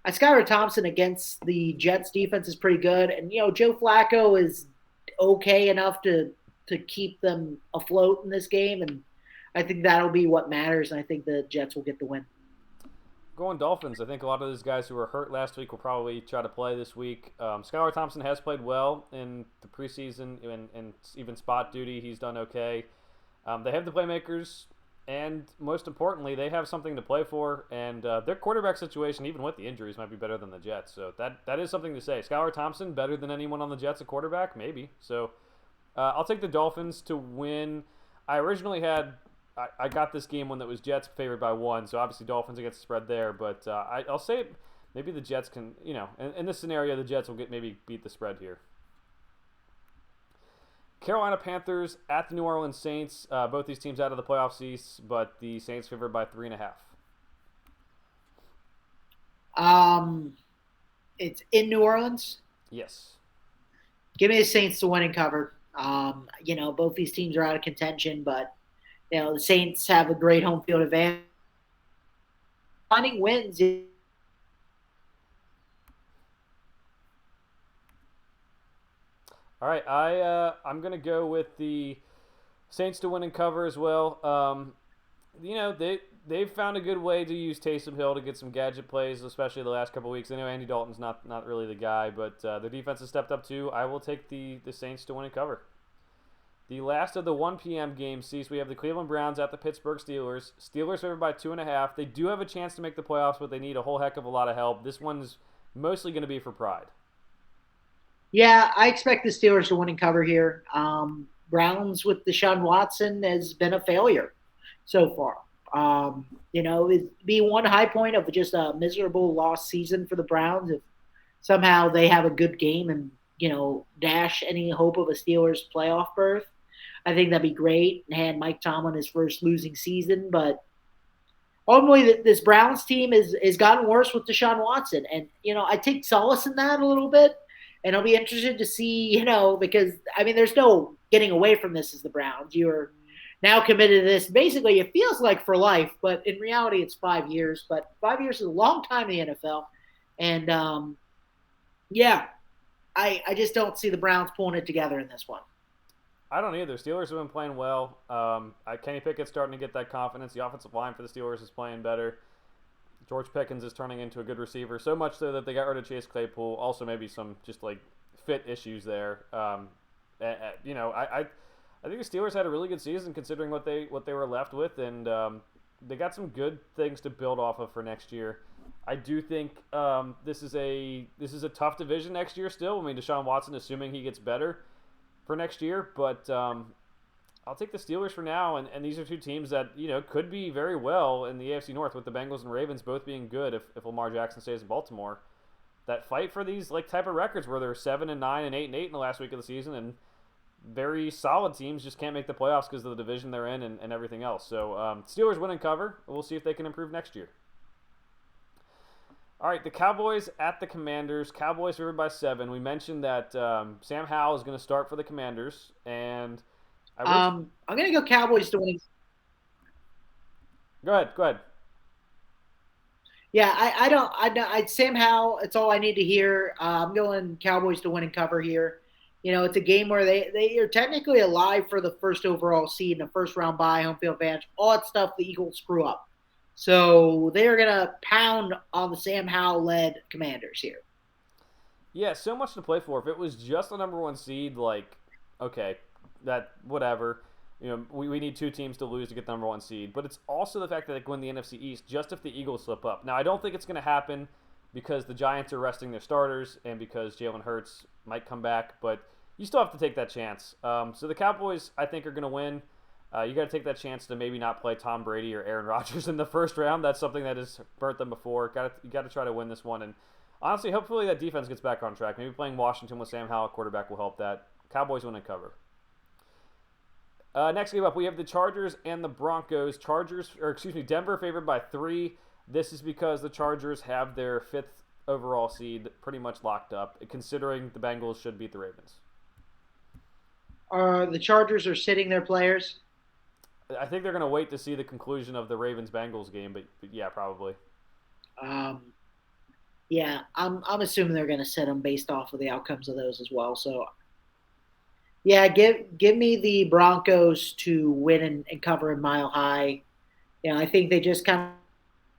Skylar Thompson against the Jets defense is pretty good, and Joe Flacco is okay enough to keep them afloat in this game, and I think that'll be what matters. And I think the Jets will get the win. Going Dolphins. I think a lot of those guys who were hurt last week will probably try to play this week. Skylar Thompson has played well in the preseason and even spot duty. He's done okay. They have the playmakers. And most importantly, they have something to play for, and their quarterback situation, even with the injuries, might be better than the Jets. So that is something to say. Skylar Thompson, better than anyone on the Jets at quarterback? Maybe. So I'll take the Dolphins to win. I originally I got this game one that was Jets favored by 1, so obviously Dolphins against the spread there. But I'll say maybe the Jets can, in this scenario, the Jets will maybe beat the spread here. Carolina Panthers at the New Orleans Saints. Both these teams out of the playoff seats, but the Saints favored by 3.5. It's in New Orleans. Yes. Give me the Saints to win and cover. Both these teams are out of contention, but the Saints have a great home field advantage. Finding wins. All right, I'm gonna go with the Saints to win and cover as well. they've found a good way to use Taysom Hill to get some gadget plays, especially the last couple of weeks. I know Andy Dalton's not really the guy, but the defense has stepped up too. I will take the Saints to win and cover. The last of the 1 p.m. games sees we have the Cleveland Browns at the Pittsburgh Steelers. Steelers favored by 2.5. They do have a chance to make the playoffs, but they need a whole heck of a lot of help. This one's mostly going to be for pride. Yeah, I expect the Steelers to win and cover here. Browns with Deshaun Watson has been a failure so far. It'd be one high point of just a miserable lost season for the Browns if somehow they have a good game and, dash any hope of a Steelers playoff berth. I think that'd be great. And Mike Tomlin his first losing season, but ultimately this Browns team is gotten worse with Deshaun Watson, and I take solace in that a little bit, and I'll be interested to see because there's no getting away from this as the Browns. You're now committed to this. Basically, it feels like for life, but in reality, it's 5 years. But 5 years is a long time in the NFL, and I just don't see the Browns pulling it together in this one. I don't either. Steelers have been playing well. Kenny Pickett's starting to get that confidence. The offensive line for the Steelers is playing better. George Pickens is turning into a good receiver, so much so that they got rid of Chase Claypool. Also, maybe some just like fit issues there. I think the Steelers had a really good season considering what they were left with, and they got some good things to build off of for next year. I do think this is a tough division next year still. Deshaun Watson, assuming he gets better for next year, but I'll take the Steelers for now, and these are two teams that could be very well in the AFC North with the Bengals and Ravens both being good if Lamar Jackson stays in Baltimore. That fight for these type of records where they're 7-9 and 8-8 in the last week of the season, and very solid teams just can't make the playoffs because of the division they're in and everything else. So Steelers win and cover. We'll see if they can improve next year. All right, the Cowboys at the Commanders. Cowboys favored by 7. We mentioned that Sam Howell is going to start for the Commanders, and I'm going to go Cowboys to win. Go ahead. Yeah, I Sam Howell. It's all I need to hear. I'm going Cowboys to win and cover here. It's a game where they are technically alive for the first overall seed and a first round bye, home field advantage, all that stuff the Eagles screw up. So they are going to pound on the Sam Howell-led Commanders here. Yeah, so much to play for. If it was just the number 1 seed, okay, that whatever. We need 2 teams to lose to get the number 1 seed. But it's also the fact that they win the NFC East just if the Eagles slip up. Now, I don't think it's going to happen because the Giants are resting their starters and because Jalen Hurts might come back. But you still have to take that chance. So the Cowboys, I think, are going to win. You got to take that chance to maybe not play Tom Brady or Aaron Rodgers in the first round. That's something that has burnt them before. You got to try to win this one. And honestly, hopefully that defense gets back on track. Maybe playing Washington with Sam Howell quarterback will help that. Cowboys win and cover. Next game up, we have the Chargers and the Broncos. Denver favored by 3. This is because the Chargers have their 5th overall seed pretty much locked up, considering the Bengals should beat the Ravens. The Chargers are sitting their players. I think they're going to wait to see the conclusion of the Ravens-Bengals game, but yeah, probably. Yeah, I'm assuming they're going to sit them based off of the outcomes of those as well. So, yeah, give me the Broncos to win and cover in Mile High. I think they just kind of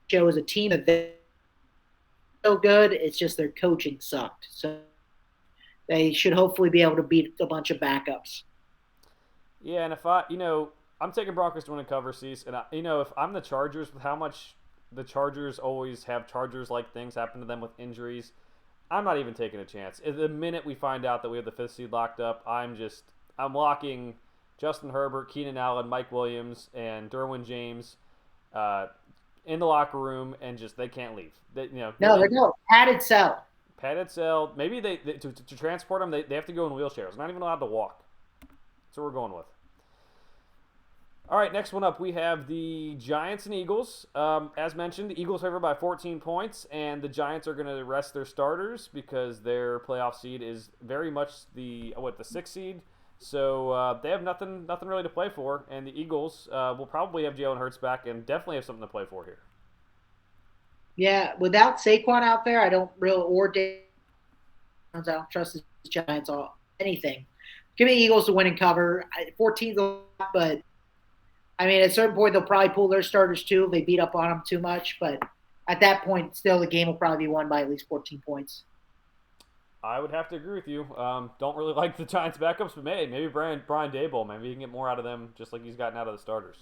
show as a team that they're so good. It's just their coaching sucked. So they should hopefully be able to beat a bunch of backups. Yeah, and if I'm taking Broncos to win and cover, Cease. And if I'm the Chargers, with how much the Chargers always have Chargers-like things happen to them with injuries, I'm not even taking a chance. The minute we find out that we have the 5th seed locked up, I'm locking Justin Herbert, Keenan Allen, Mike Williams, and Derwin James in the locker room, and they can't leave. They're no padded cell. Padded cell. Maybe to transport them, they have to go in wheelchairs. They're not even allowed to walk. That's what we're going with. All right, next one up, we have the Giants and Eagles. As mentioned, the Eagles favored by 14 points, and the Giants are going to rest their starters because their playoff seed is very much the 6th seed. So they have nothing really to play for, and the Eagles will probably have Jalen Hurts back and definitely have something to play for here. Yeah, without Saquon out there, I don't really I don't trust the Giants on anything. Give me Eagles to win and cover. 14's a lot, but I mean, at a certain point, they'll probably pull their starters too if they beat up on them too much. But at that point, still, the game will probably be won by at least 14 points. I would have to agree with you. Don't really like the Giants' backups, but maybe Brian Daboll, maybe you can get more out of them just like he's gotten out of the starters.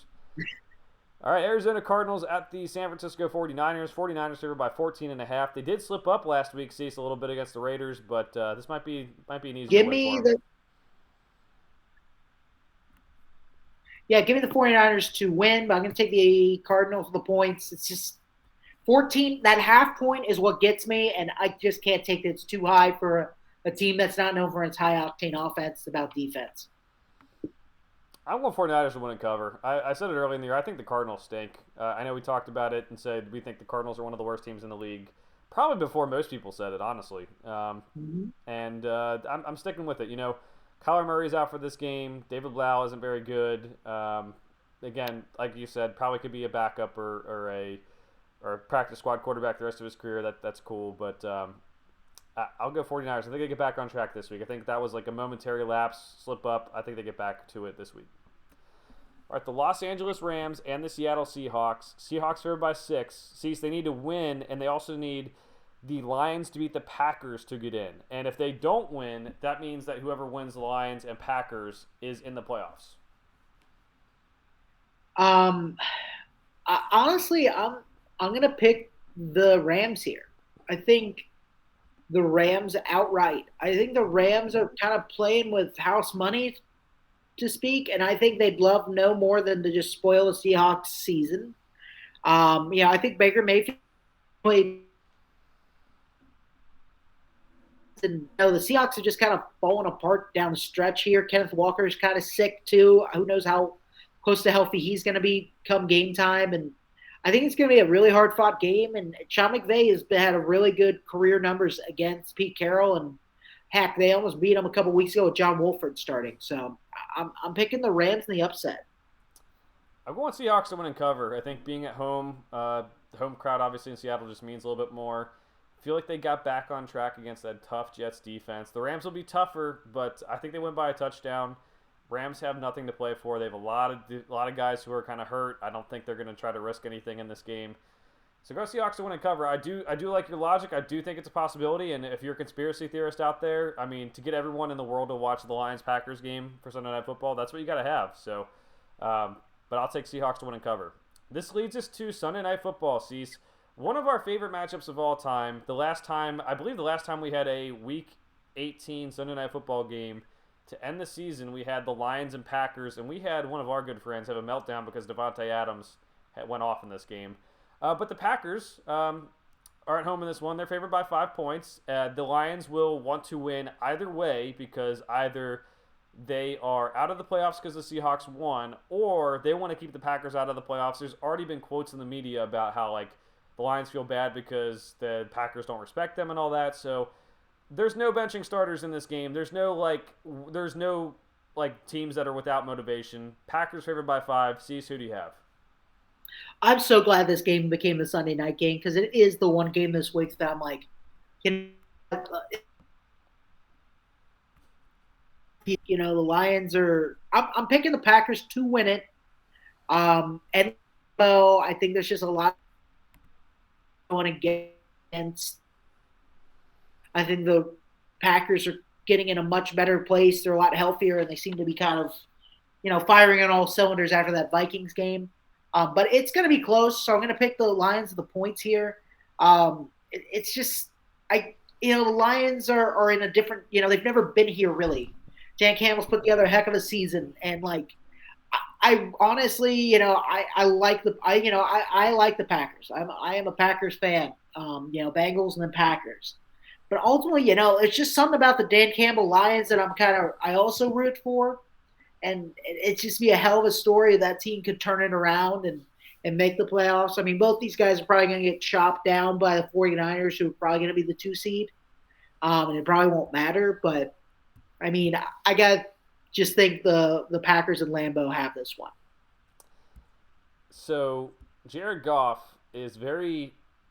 All right, Arizona Cardinals at the San Francisco 49ers. 49ers favored by 14.5. They did slip up last week, Cease, a little bit against the Raiders, but this might be an easier Give win for me them. the give me the 49ers to win, but I'm going to take the Cardinals for the points. It's just 14. That half point is what gets me, and I just can't take it. It's too high for a team that's not known for its high octane offense. It's about defense. I want 49ers to win and cover. I said it early in the year. I think the Cardinals stink. I know we talked about it and said we think the Cardinals are one of the worst teams in the league. Probably before most people said it, honestly. Mm-hmm. And I'm sticking with it. Kyler Murray's out for this game. David Blau isn't very good. Again, like you said, probably could be a backup or a practice squad quarterback the rest of his career. That's cool. But I'll go 49ers. I think they get back on track this week. I think that was like a momentary lapse, slip up. I think they get back to it this week. All right, the Los Angeles Rams and the Seattle Seahawks. Seahawks favored by 6. Seahawks, they need to win, and they also need the Lions to beat the Packers to get in. And if they don't win, that means that whoever wins the Lions and Packers is in the playoffs. Um, Honestly, I'm gonna pick the Rams here. I think the Rams outright. I think the Rams are kind of playing with house money to speak, and I think they'd love no more than to just spoil the Seahawks season. I think Baker Mayfield played, and the Seahawks are just kind of falling apart down the stretch here. Kenneth Walker's kind of sick too. Who knows how close to healthy he's going to be come game time, and I think it's going to be a really hard fought game. And Sean McVay has had a really good career numbers against Pete Carroll, and heck, they almost beat him a couple weeks ago with John Wolford starting. So I'm picking the Rams in the upset. I'm going Seahawks to win and cover. I think being at home, the home crowd obviously in Seattle just means a little bit more. I feel like they got back on track against that tough Jets defense. The Rams will be tougher, but I think they win by a touchdown. Rams have nothing to play for. They have a lot of guys who are kind of hurt. I don't think they're going to try to risk anything in this game. So go Seahawks to win and cover. I do like your logic. I do think it's a possibility. And if you're a conspiracy theorist out there, I mean, to get everyone in the world to watch the Lions-Packers game for Sunday Night Football, that's what you got to have. So, but I'll take Seahawks to win and cover. This leads us to Sunday Night Football, Cease. One of our favorite matchups of all time. I believe the last time we had a Week 18 Sunday Night Football game to end the season, we had the Lions and Packers, and we had one of our good friends have a meltdown because Devontae Adams went off in this game. But the Packers are at home in this one. They're favored by 5 points. The Lions will want to win either way because either they are out of the playoffs because the Seahawks won, or they want to keep the Packers out of the playoffs. There's already been quotes in the media about how the Lions feel bad because the Packers don't respect them and all that. So there's no benching starters in this game. There's no teams that are without motivation. Packers favored by 5. Cease, who do you have? I'm so glad this game became the Sunday night game because it is the one game this week that I'm like, the Lions are. I'm picking the Packers to win it. And so I think there's just a lot going against. I think the Packers are getting in a much better place. They're a lot healthier, and they seem to be kind of, firing on all cylinders after that Vikings game. But it's going to be close, so I'm going to pick the Lions of the points here. It's just, the Lions are in a different, they've never been here really. Dan Campbell's put together a heck of a season, and I honestly, I like the Packers. I am a Packers fan. Bengals and then Packers. But ultimately, it's just something about the Dan Campbell Lions that I also root for. And it's just be a hell of a story that team could turn it around and make the playoffs. I mean, both these guys are probably going to get chopped down by the 49ers, who are probably going to be the 2 seed. And it probably won't matter. But, I mean, I got to just think the Packers and Lambeau have this one. So, Jared Goff is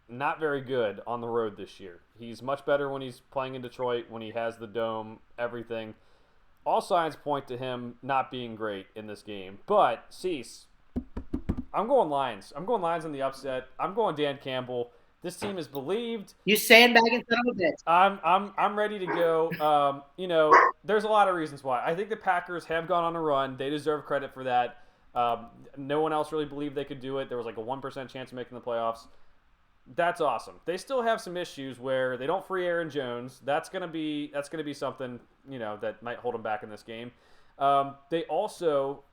not very good on the road this year. He's much better when he's playing in Detroit, when he has the dome, everything. All signs point to him not being great in this game. But, Cease, I'm going Lions. I'm going Lions in the upset. I'm going Dan Campbell. This team is believed. You sandbagging son of a bitch. I'm ready to go. There's a lot of reasons why. I think the Packers have gone on a run. They deserve credit for that. No one else really believed they could do it. There was like a 1% chance of making the playoffs. That's awesome. They still have some issues where they don't free Aaron Jones. That's gonna be something that might hold them back in this game. They also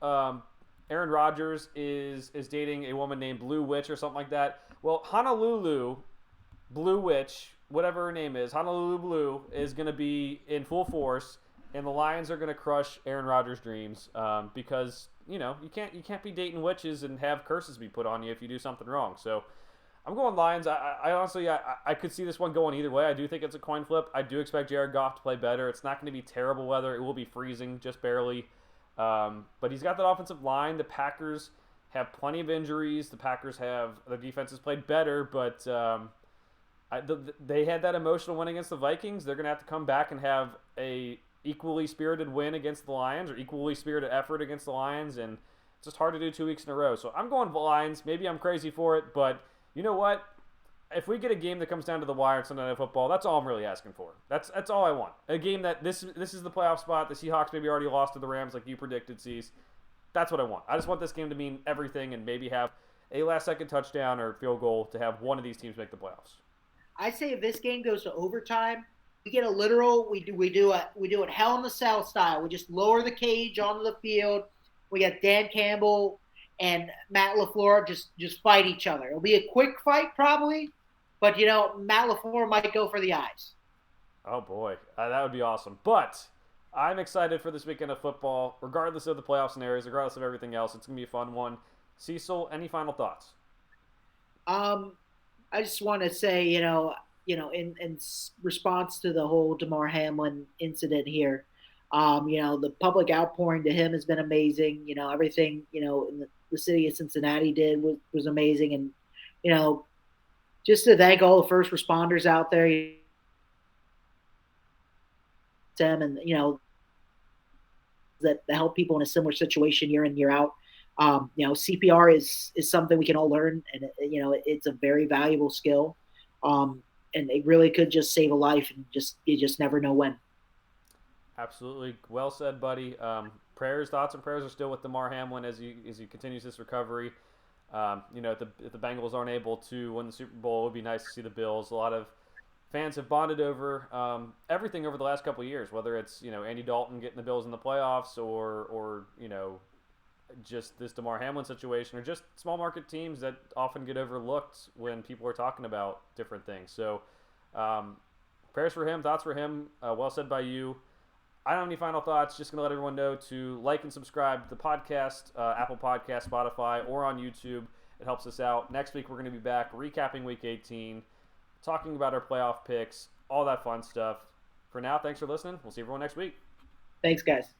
Aaron Rodgers is dating a woman named Blue Witch or something like that. Well, Honolulu Blue Witch, whatever her name is, Honolulu Blue is going to be in full force, and the Lions are going to crush Aaron Rodgers' dreams because you can't be dating witches and have curses be put on you if you do something wrong. So I'm going Lions. I honestly I could see this one going either way. I do think it's a coin flip. I do expect Jared Goff to play better. It's not going to be terrible weather. It will be freezing, just barely. But he's got that offensive line. The Packers have plenty of injuries. The Packers have their defense has played better, but they had that emotional win against the Vikings. They're going to have to come back and have a equally spirited win against the Lions or equally spirited effort against the Lions, and it's just hard to do 2 weeks in a row. So I'm going Lions. Maybe I'm crazy for it, but you know what? If we get a game that comes down to the wire in Sunday Night Football, that's all I'm really asking for. That's all I want. A game that this is the playoff spot. The Seahawks maybe already lost to the Rams like you predicted, Cease. That's what I want. I just want this game to mean everything and maybe have a last-second touchdown or field goal to have one of these teams make the playoffs. I say if this game goes to overtime, we get a literal. We do it Hell in the Cell style. We just lower the cage onto the field. We got Dan Campbell and Matt LaFleur just fight each other. It'll be a quick fight probably, but Matt LaFleur might go for the eyes. Oh boy, that would be awesome. But I'm excited for this weekend of football, regardless of the playoff scenarios, regardless of everything else. It's gonna be a fun one. Cecil, any final thoughts? I just want to say, in response to the whole Damar Hamlin incident here, the public outpouring to him has been amazing. Everything, in the city of Cincinnati did was amazing. And, just to thank all the first responders out there, them and, that help people in a similar situation year in, year out. CPR is something we can all learn, and it's a very valuable skill, and it really could just save a life, and you just never know when. Absolutely, well said, buddy. Thoughts and prayers are still with Damar Hamlin as he continues this recovery. If the Bengals aren't able to win the Super Bowl, it would be nice to see the Bills. A lot of fans have bonded over everything over the last couple of years, whether it's Andy Dalton getting the Bills in the playoffs or just this Damar Hamlin situation, or just small market teams that often get overlooked when people are talking about different things. So, prayers for him, thoughts for him. Well said by you. I don't have any final thoughts. Just gonna let everyone know to like and subscribe to the podcast, Apple Podcast, Spotify, or on YouTube. It helps us out. Next week we're gonna be back recapping Week 18, talking about our playoff picks, all that fun stuff. For now, thanks for listening. We'll see everyone next week. Thanks, guys.